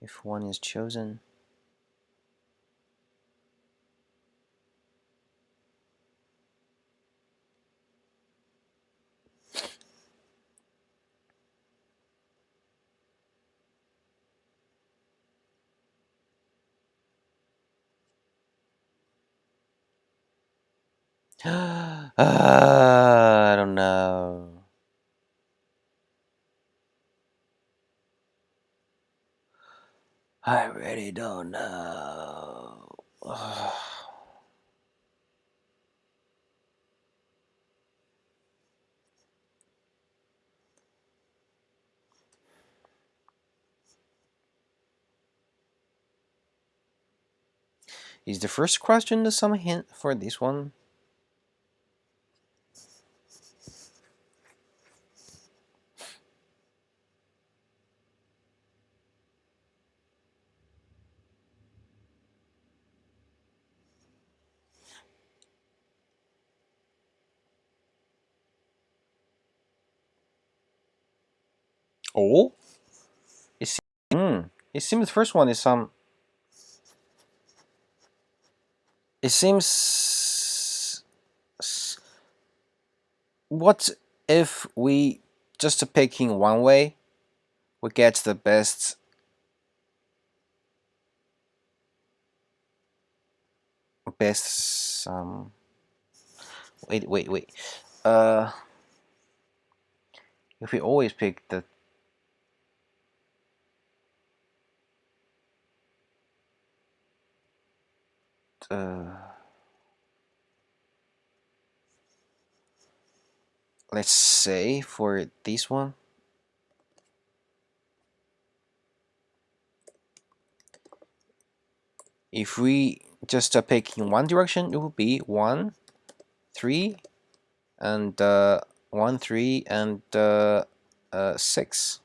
if one is chosen, I don't know. I really don't know. Is the first question some hint for this one? Oh, it seems, it seems the first one is some. It seems. What if we just picking one way, we get the best. Best. Wait. Uh, if we always pick the. Let's say for this one, if we just pick in one direction, it would be 1, 3, and 1, 3, and 6.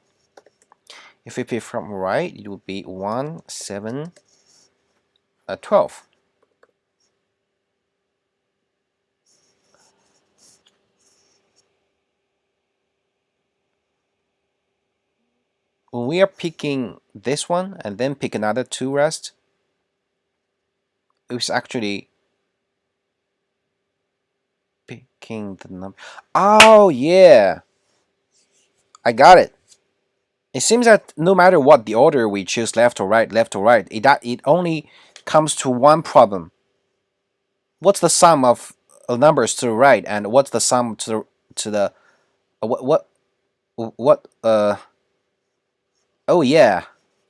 If we pick from right, it would be 1, 7, 12. When we are picking this one and then pick another 2 rest, it's actually picking the number. Oh yeah, I got it. It seems that no matter what the order we choose, left or right, it only comes to one problem. What's the sum of numbers to the right, and what's the sum to the what oh yeah,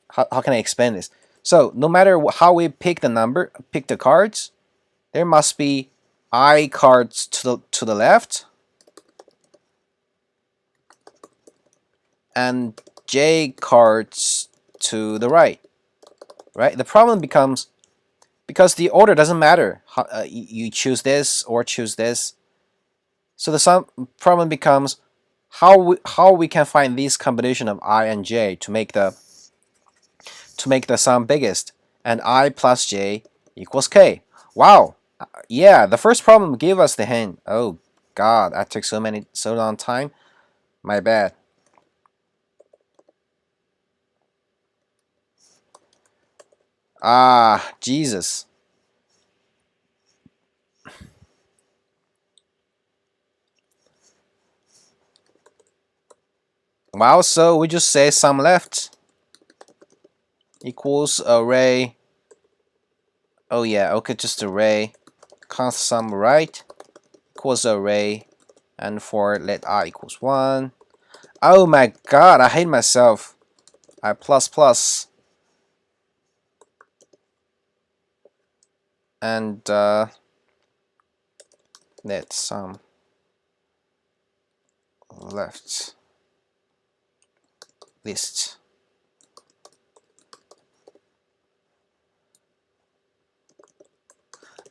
how can I explain this? So no matter how we pick the cards, there must be I cards to the left and J cards to the right. Right? The problem becomes, because the order doesn't matter. You choose this or choose this. So the problem becomes how we can find this combination of I and J to make the sum biggest, and I plus J equals K. Wow. Yeah, the first problem gave us the hint. Oh God, that took so long time. My bad. Ah, Jesus. Wow, so we just say sum left. equals array. Oh yeah, okay, just array. Const sum right equals array, and for let I equals 1. Oh my god, I hate myself. I plus plus. And let sum left list.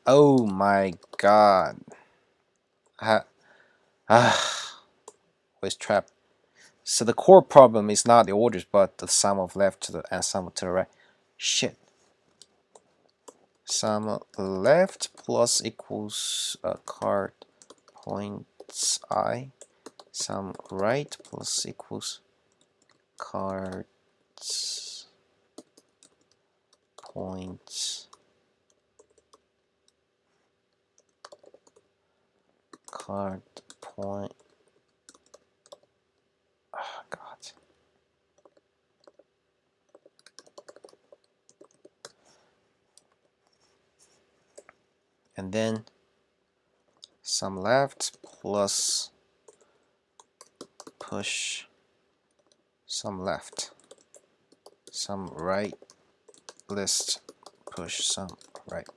Oh my god. With trap. So the core problem is not the orders, but the sum of left to the and sum to the right. Shit. Sum left plus equals card points I. Sum right plus equals cards points card point. Oh god. And then sum left plus push sum left, sum right list push sum right.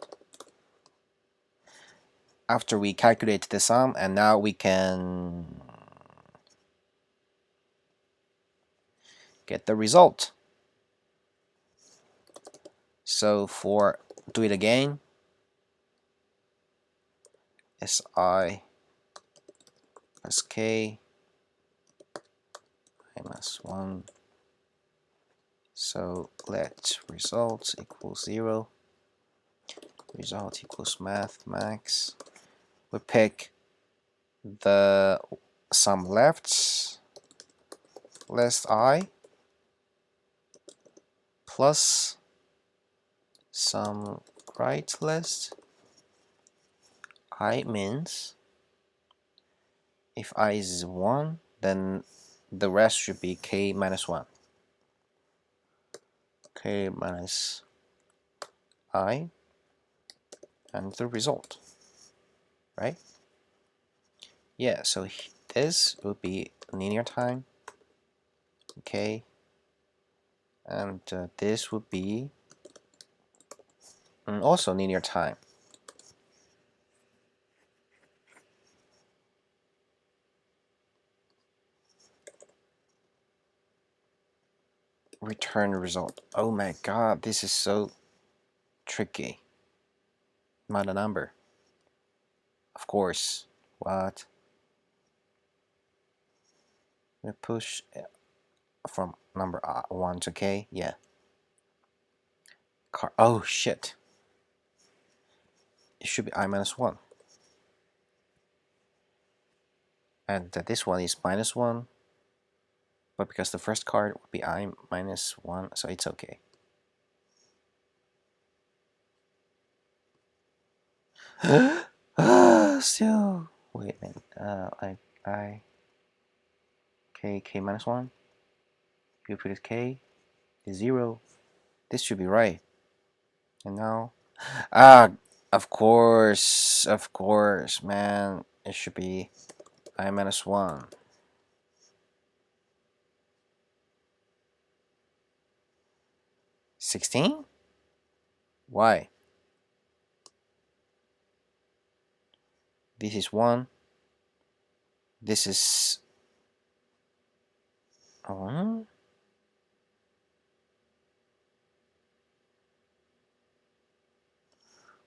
After we calculate the sum, and now we can get the result. So for do it again, si plus k minus 1. So let result equals 0. Result equals math max. We pick the sum left list I plus sum right list. I means if I is 1, then the rest should be k minus 1. K minus I and the result, right? Yeah, so this would be linear time, okay, and this would be also linear time. Return result. Oh my god, this is so tricky. Not a number. Of course. What? We push from number 1 to k. Yeah. Oh shit. It should be I minus 1. And this one is minus 1. But because the first card would be I minus 1, so it's okay. Still. Wait a minute. K minus 1. If you put it K is 0. This should be right. And now, of course, man. It should be I minus 1. 16? Why? This is 1. This is 1.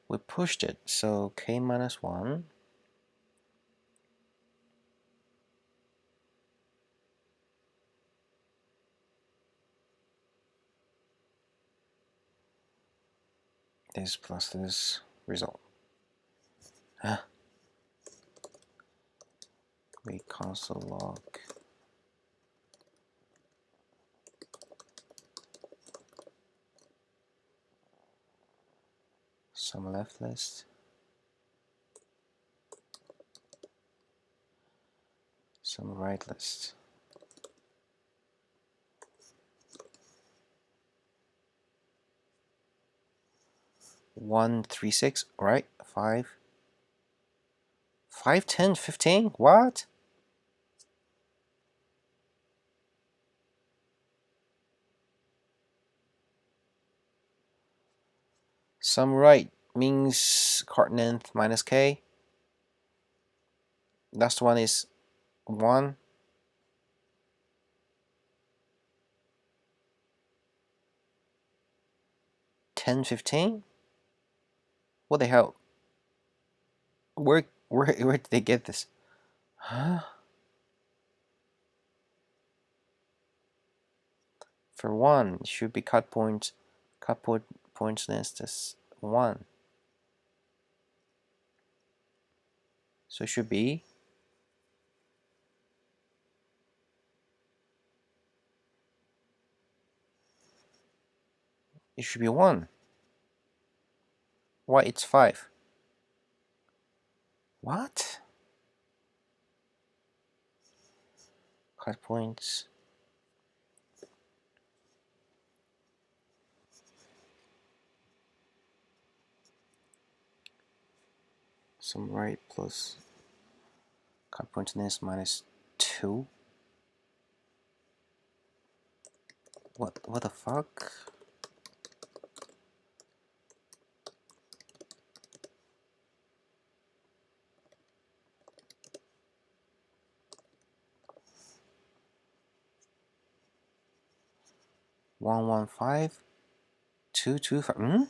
We pushed it, so K minus 1. This plus this result. Huh? We console log sum left list, sum right list. 1, 3, 6. All right, 5, 5, 10, 15. What? Sum right means card length minus k. Last one is 1. 10, 15. What the hell? Where did they get this? Huh? For 1, it should be cut points length as 1. So it should be it should be 1. Why it's 5? What? Cut points. Sum right plus cut point length minus 2. What the fuck? One, 1, 5, 2, 2, 5. Hmm?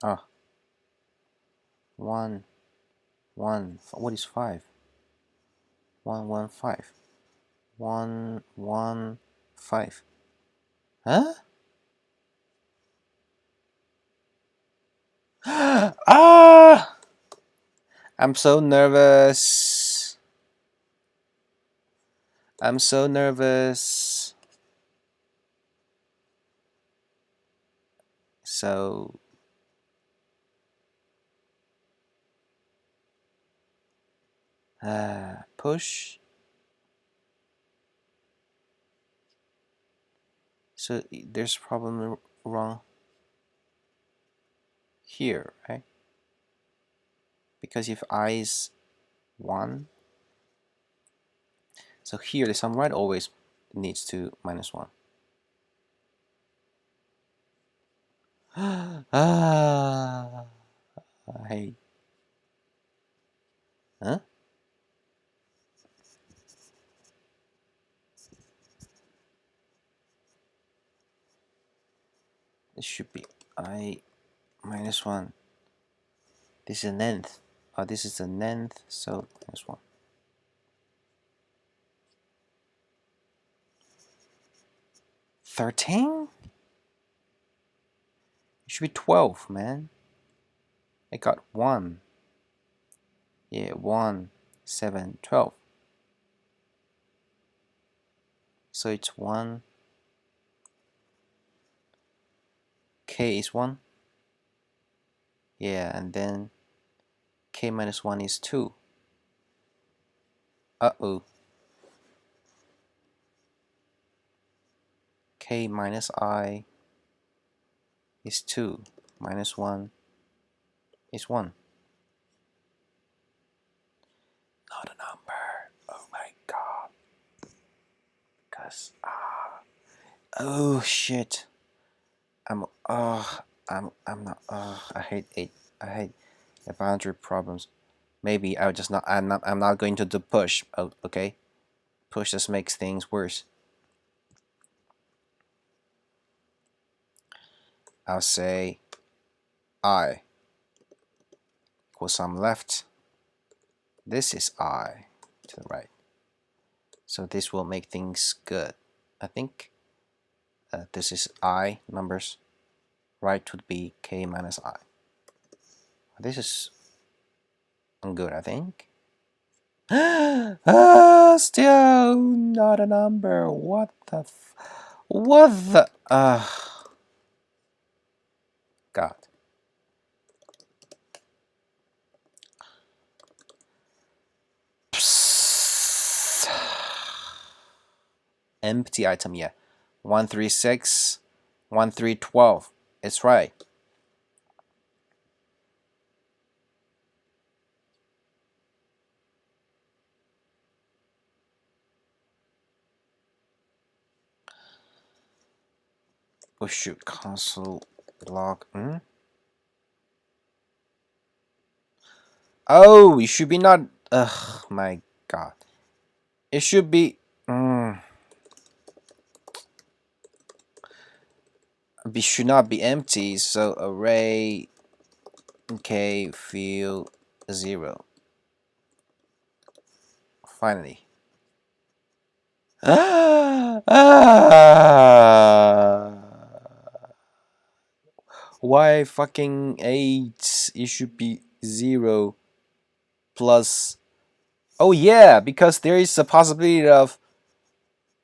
Ah. 1, 1. What is 5? 1, 1, 5. 1, 1, 5. Huh? Ah! I'm so nervous. I'm so nervous. So push. So there's problem wrong here, right? Because if I is 1, so here the sum right always needs to minus 1. Ah, I hate. Huh? It should be I minus 1. This is a length. Oh, this is a length, so minus 1. 13? It should be 12, man. I got 1. Yeah, 1, 7, 12. So it's 1. K is 1. Yeah, and then k minus 1 is 2. Uh-oh. K minus I is 2. Minus 1 is 1. Not a number. Oh my god. Cause oh shit. I'm not I hate it. I hate the boundary problems. Maybe I'll just not I'm not going to do push. Oh, okay. Push just makes things worse. I'll say I equals some left. This is I to the right. So this will make things good. I think this is I numbers. Right would be k minus I. This is good, I think. Still not a number. What the what the God. Psst. empty item, yeah. 136, 1312. It's right. Oh shoot, console log. Oh, it should be not. Ugh, my god. It should be. It should not be empty. So array. Okay, field 0. Finally. Why fucking 8? It should be 0 plus. Oh yeah, because there is a possibility of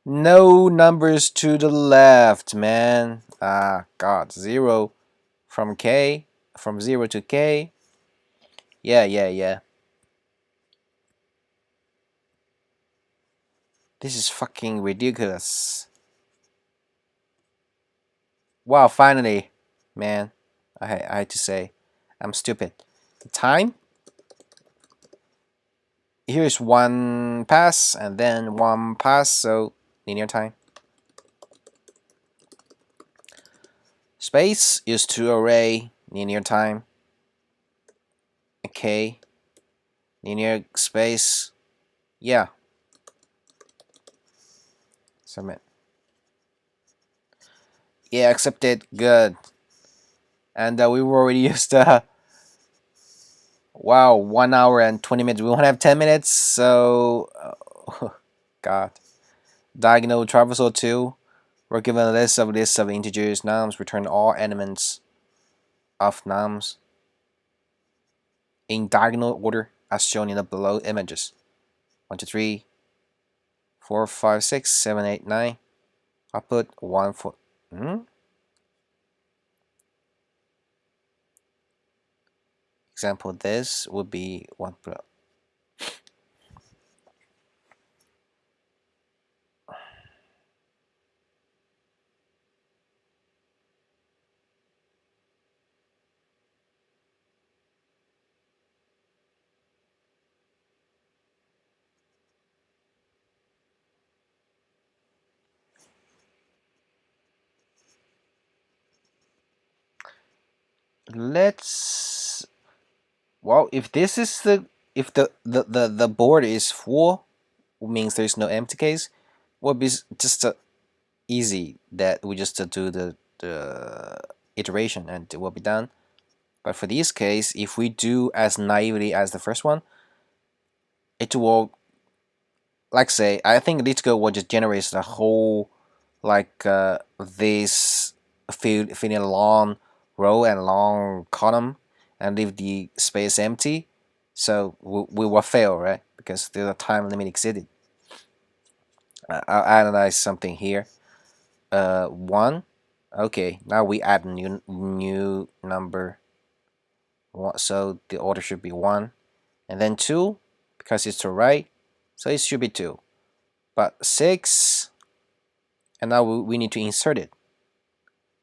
no numbers to the left, man. Ah, God, 0 from K, from 0 to K. Yeah, yeah, yeah. This is fucking ridiculous. Wow, finally, man. I had to say, I'm stupid. Time. Here's one pass and then one pass, so linear time. Space is to array linear time. Okay, linear space. Yeah. Submit. Yeah, accepted. Good. And we've already used wow, 1 hour and 20 minutes. We won't have 10 minutes, so God. Diagonal traversal 2. We're given a list of integers, nums, return all elements of nums in diagonal order as shown in the below images. 1, 2, 3, 4, 5, 6, 7, 8, 9. Output 1, 4. Example, this would be 1. Let's. Well, if this is if the board is full, means there's no empty case, will be just easy that we just do the iteration and it will be done. But for this case, if we do as naively as the first one, it will, like say, I think LeetCode will just generate the whole like this filling a long row and long column and leave the space empty. So we will fail, right? Because the time limit exceeded. I'll analyze something here. 1. Okay, now we add new number. So the order should be 1, and then 2 because it's to right, so it should be 2. But 6, and now we need to insert it.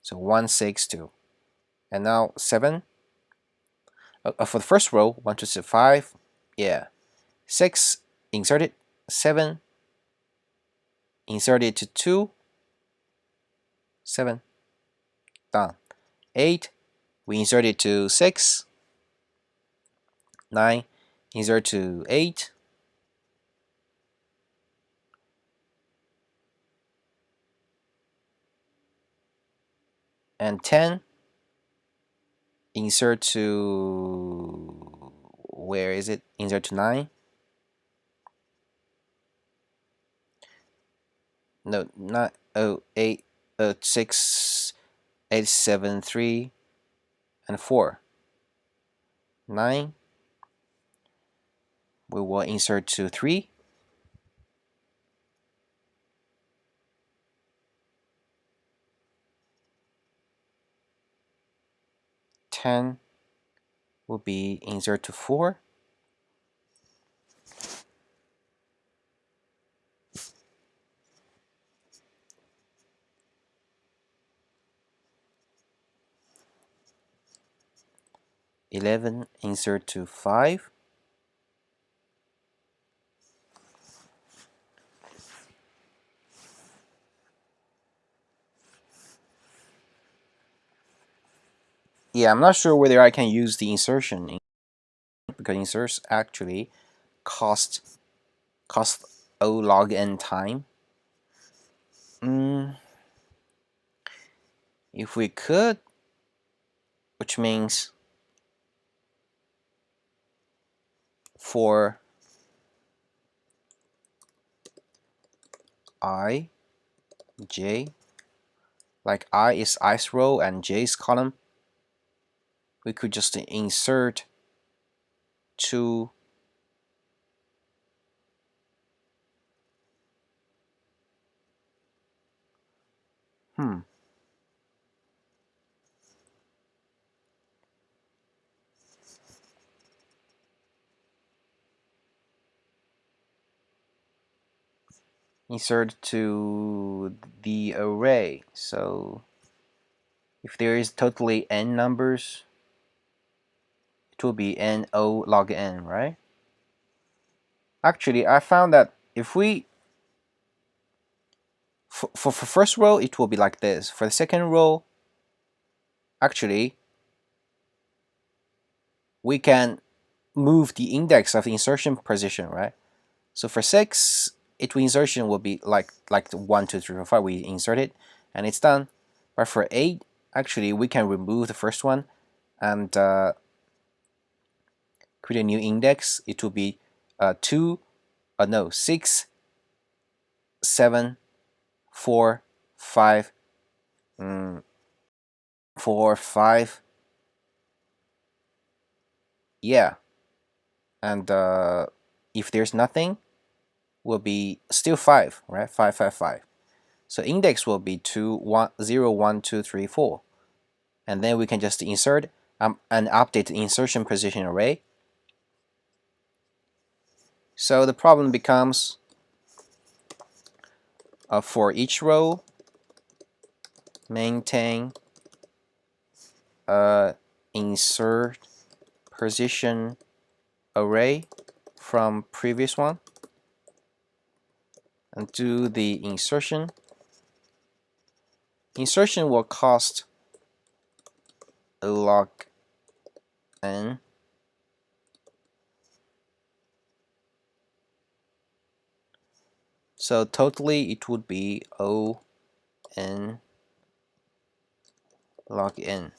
So 1, 6, 2, and now 7. For the first row, 1, 2, 3, 5. Yeah, 6 inserted, 7 inserted to 2, 7 done. 8 we inserted to 6, 9 insert to 8, and 10 insert to, where is it? Insert to 9. No, not 8, 6, 8, 7, 3, and 4. 9 we will insert to 3. 10 will be insert to 4. 11 insert to 5. Yeah, I'm not sure whether I can use the insertion because inserts actually cost O log n time. If we could, which means for I, j, like I is ith row and j is column, we could just insert two insert to the array. So if there is totally n numbers, it will be n o log n, right? Actually, I found that if we for first row it will be like this. For the second row, actually we can move the index of the insertion position, right? So for 6, insertion will be like the 1, 2, 3, 4, 5. We insert it and it's done. But for 8, actually we can remove the first one and create a new index. It will be 6, 7, 4, 5, 4, 5. Yeah, and if there's nothing, will be still 5, right? 5, 5, 5. So index will be 2, 1, 0, 1, 2, 3, 4. And then we can just insert and update the insertion position array. So the problem becomes for each row, maintain insert position array from previous one and do the insertion. Insertion will cost log n. So totally it would be O n log n.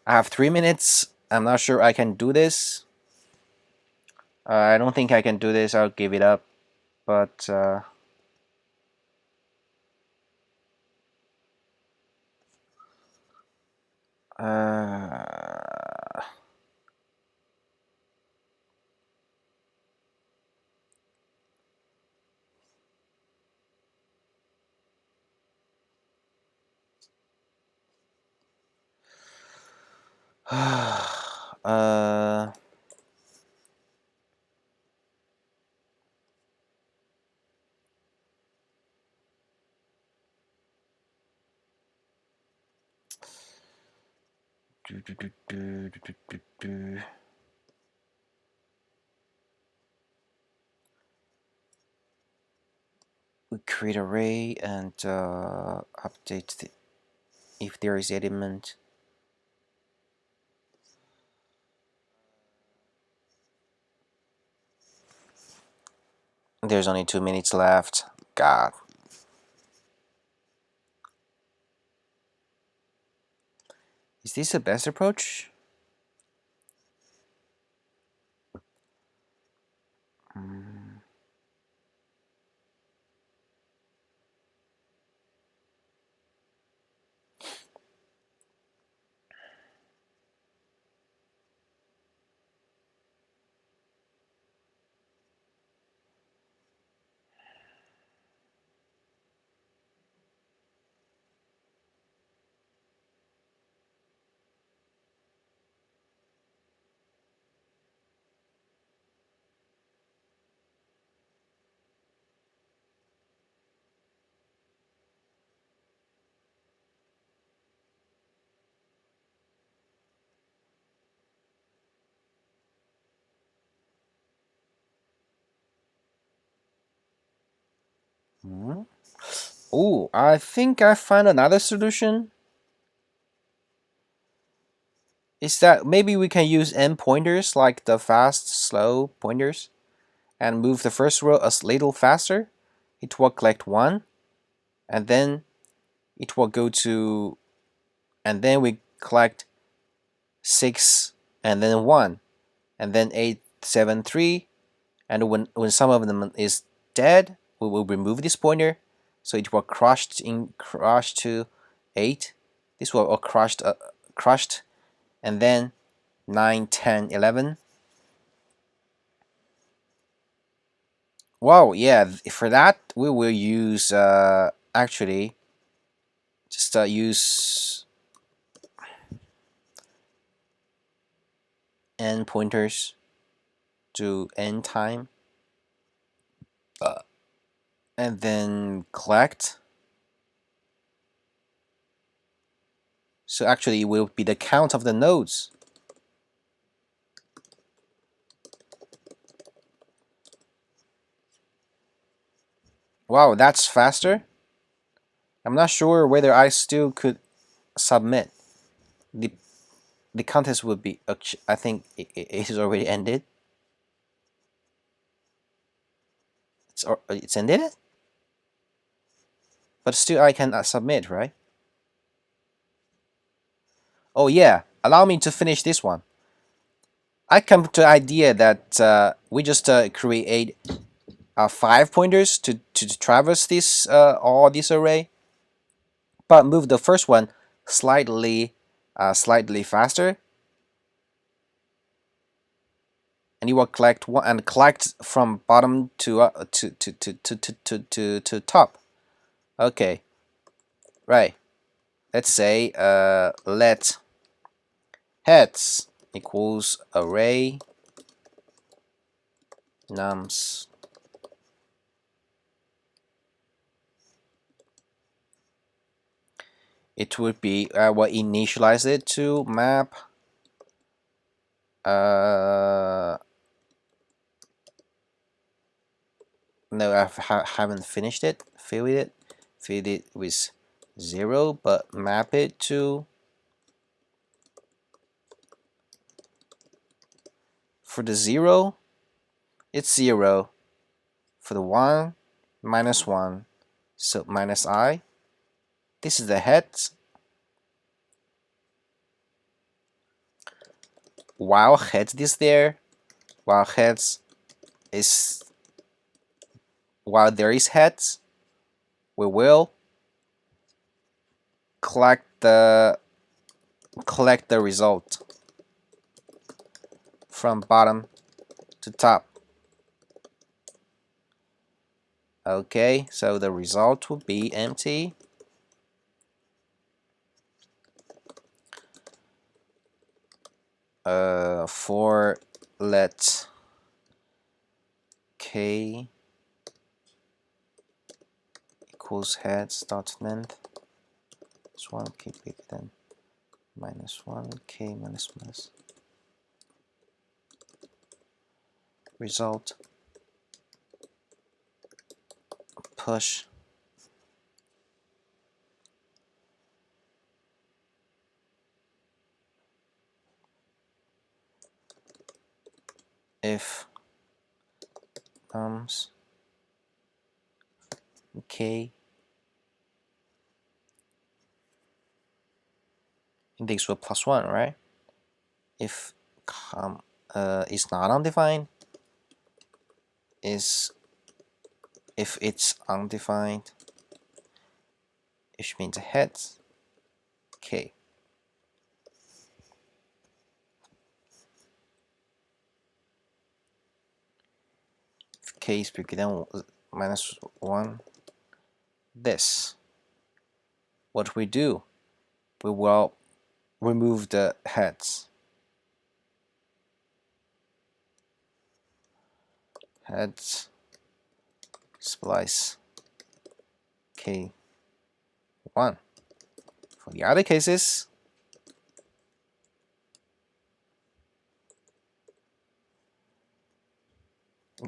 I have 3 minutes. I'm not sure I can do this. I don't think I can do this. I'll give it up. But uh, we create array and update if there is element. There's only 2 minutes left. God. Is this the best approach? Oh, I think I found another solution. Is that maybe we can use end pointers like the fast, slow pointers and move the first row a little faster. It will collect 1 and then it will go to, and then we collect 6 and then 1 and then 8, 7, 3, and when some of them is dead, we will remove this pointer, so it will crush to 8. This will crushed, and then 9, 10, 11. Wow, yeah, for that we will use actually just use end pointers to end time, and then collect. So actually it will be the count of the nodes. Wow, that's faster. I'm not sure whether I still could submit. The the contest would be, I think it is already ended. It's ended, but still I can submit, right? Oh yeah, allow me to finish this one. I come to the idea that we just create 5 pointers to traverse this all this array, but move the first one slightly faster, and you will collect one and collect from bottom to top. Okay, right. Let's say let heads equals array nums. It would be we'll initialize it to map no, I haven't finished it. Fill it with 0, but map it to, for the 0 it's 0, for the 1 -1, so minus I. This is the heads. While heads is there, while heads is while there is heads, we will collect the result from bottom to top. Okay, so the result will be empty. For let k equals heads dot length is 1 k bigger than -1 k minus result push if nums k index will +1, right? If is not undefined, is if it's undefined, which means heads k. If k is bigger than -1, this, what we do, we will remove the heads. Heads splice k1. For the other cases,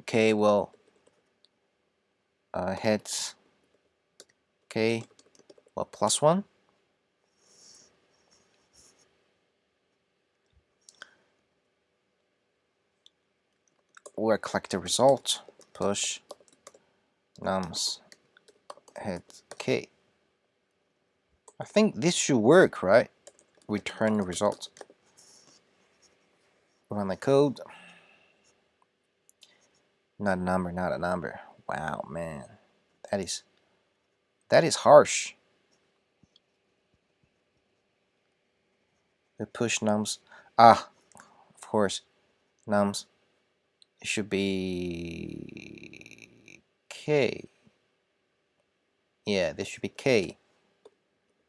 k will heads Okay, well, +1. We'll collect the result. Push nums head k. I think this should work, right? Return the result. Run the code. Not a number, not a number. Wow, man, that is harsh. We push nums. Ah, of course, nums. It should be k. Yeah, this should be k,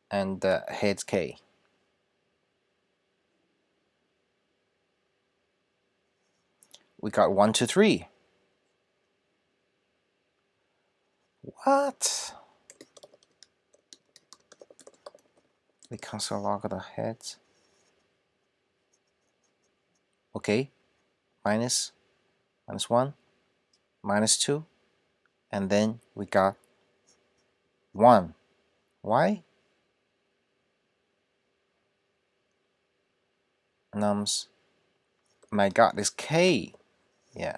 and heads k. We got 1, 2, 3. What? We cancel log the heads. Okay, minus 1, -2, and then we got 1. Why? Nums. My god, this k. Yeah.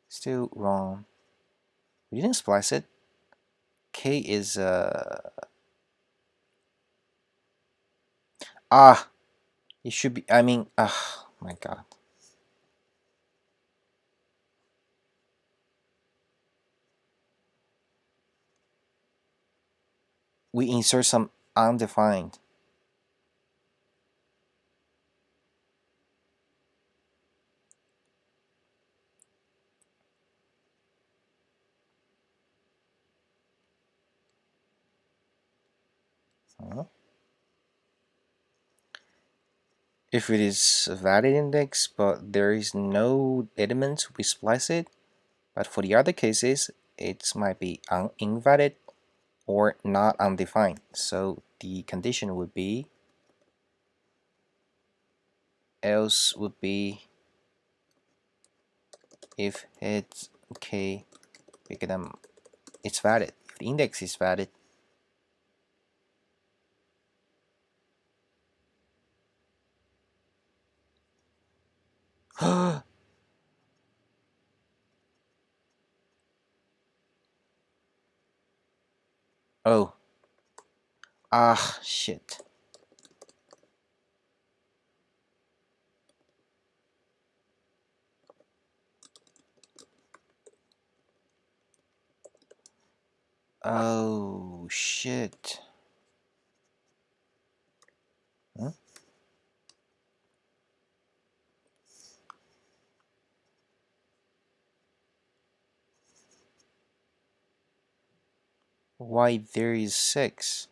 Still wrong. We didn't splice it. K is it should be, I mean, my god. We insert some undefined. If it is a valid index but there is no element, we splice it. But for the other cases, it might be invalid or not undefined. So the condition would be, else would be if it's k bigger than, it's valid. If the index is valid, oh, shit. Oh, shit. Huh? Why there is 6?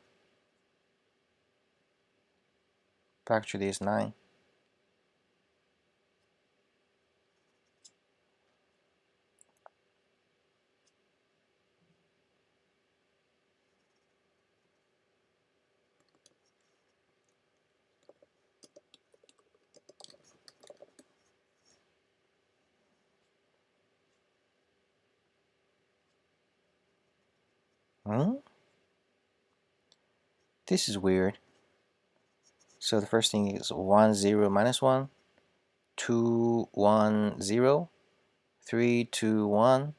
But actually it's 9. Huh? This is weird. So the first thing is 1, 0, -1, 2, 1, 0, 3, 2, 1,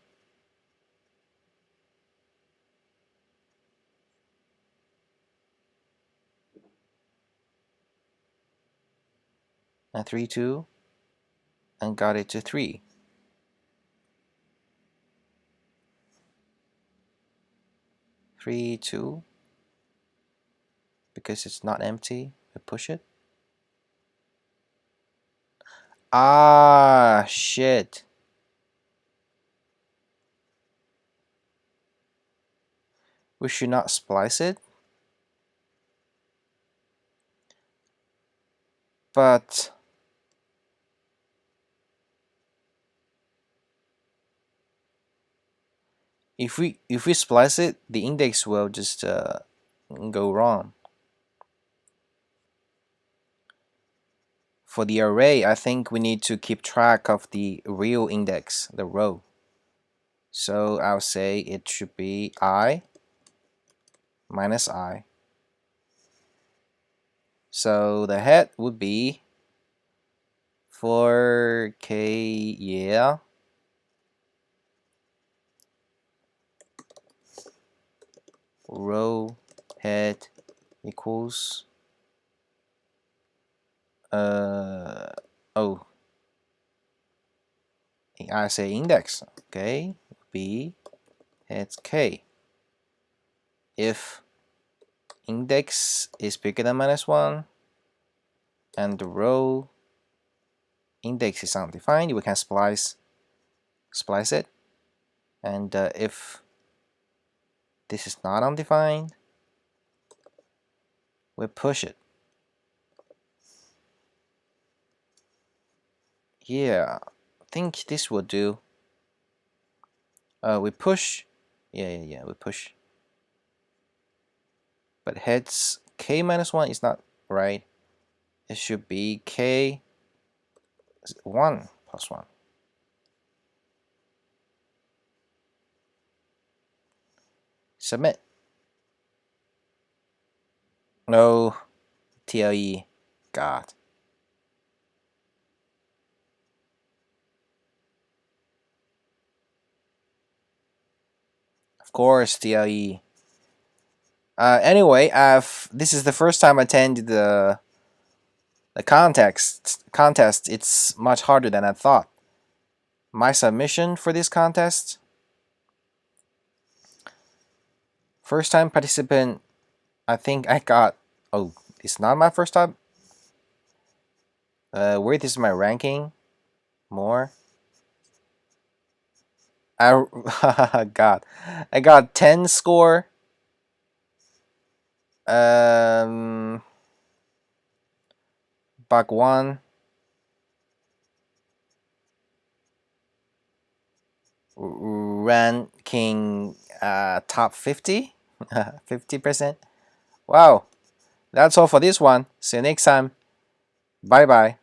and 3, 2, and got it to 3. 3, 2, because it's not empty, we push it. Ah, shit. We should not splice it. But if we splice it, the index will just go wrong. For the array, I think we need to keep track of the real index, the row. So I'll say it should be I minus I. So the head would be for K, yeah. Row head equals oh, I say index. Okay, B heads K. If index is bigger than -1 and the row index is undefined, we can splice it. And if this is not undefined, we push it. Yeah, I think this will do. We push. Yeah, we push. But heads K -1 is not right. It should be K 1 plus 1. Submit. No TLE. God. Of course, TLE. Anyway, this is the first time I attended the contest. It's much harder than I thought. My submission for this contest, first time participant, I think I got, oh, it's not my first time. Where this is my ranking? More. God, I got 10 score. Back 1. Ranking top 50. 50%. Wow, that's all for this one. See you next time. Bye bye.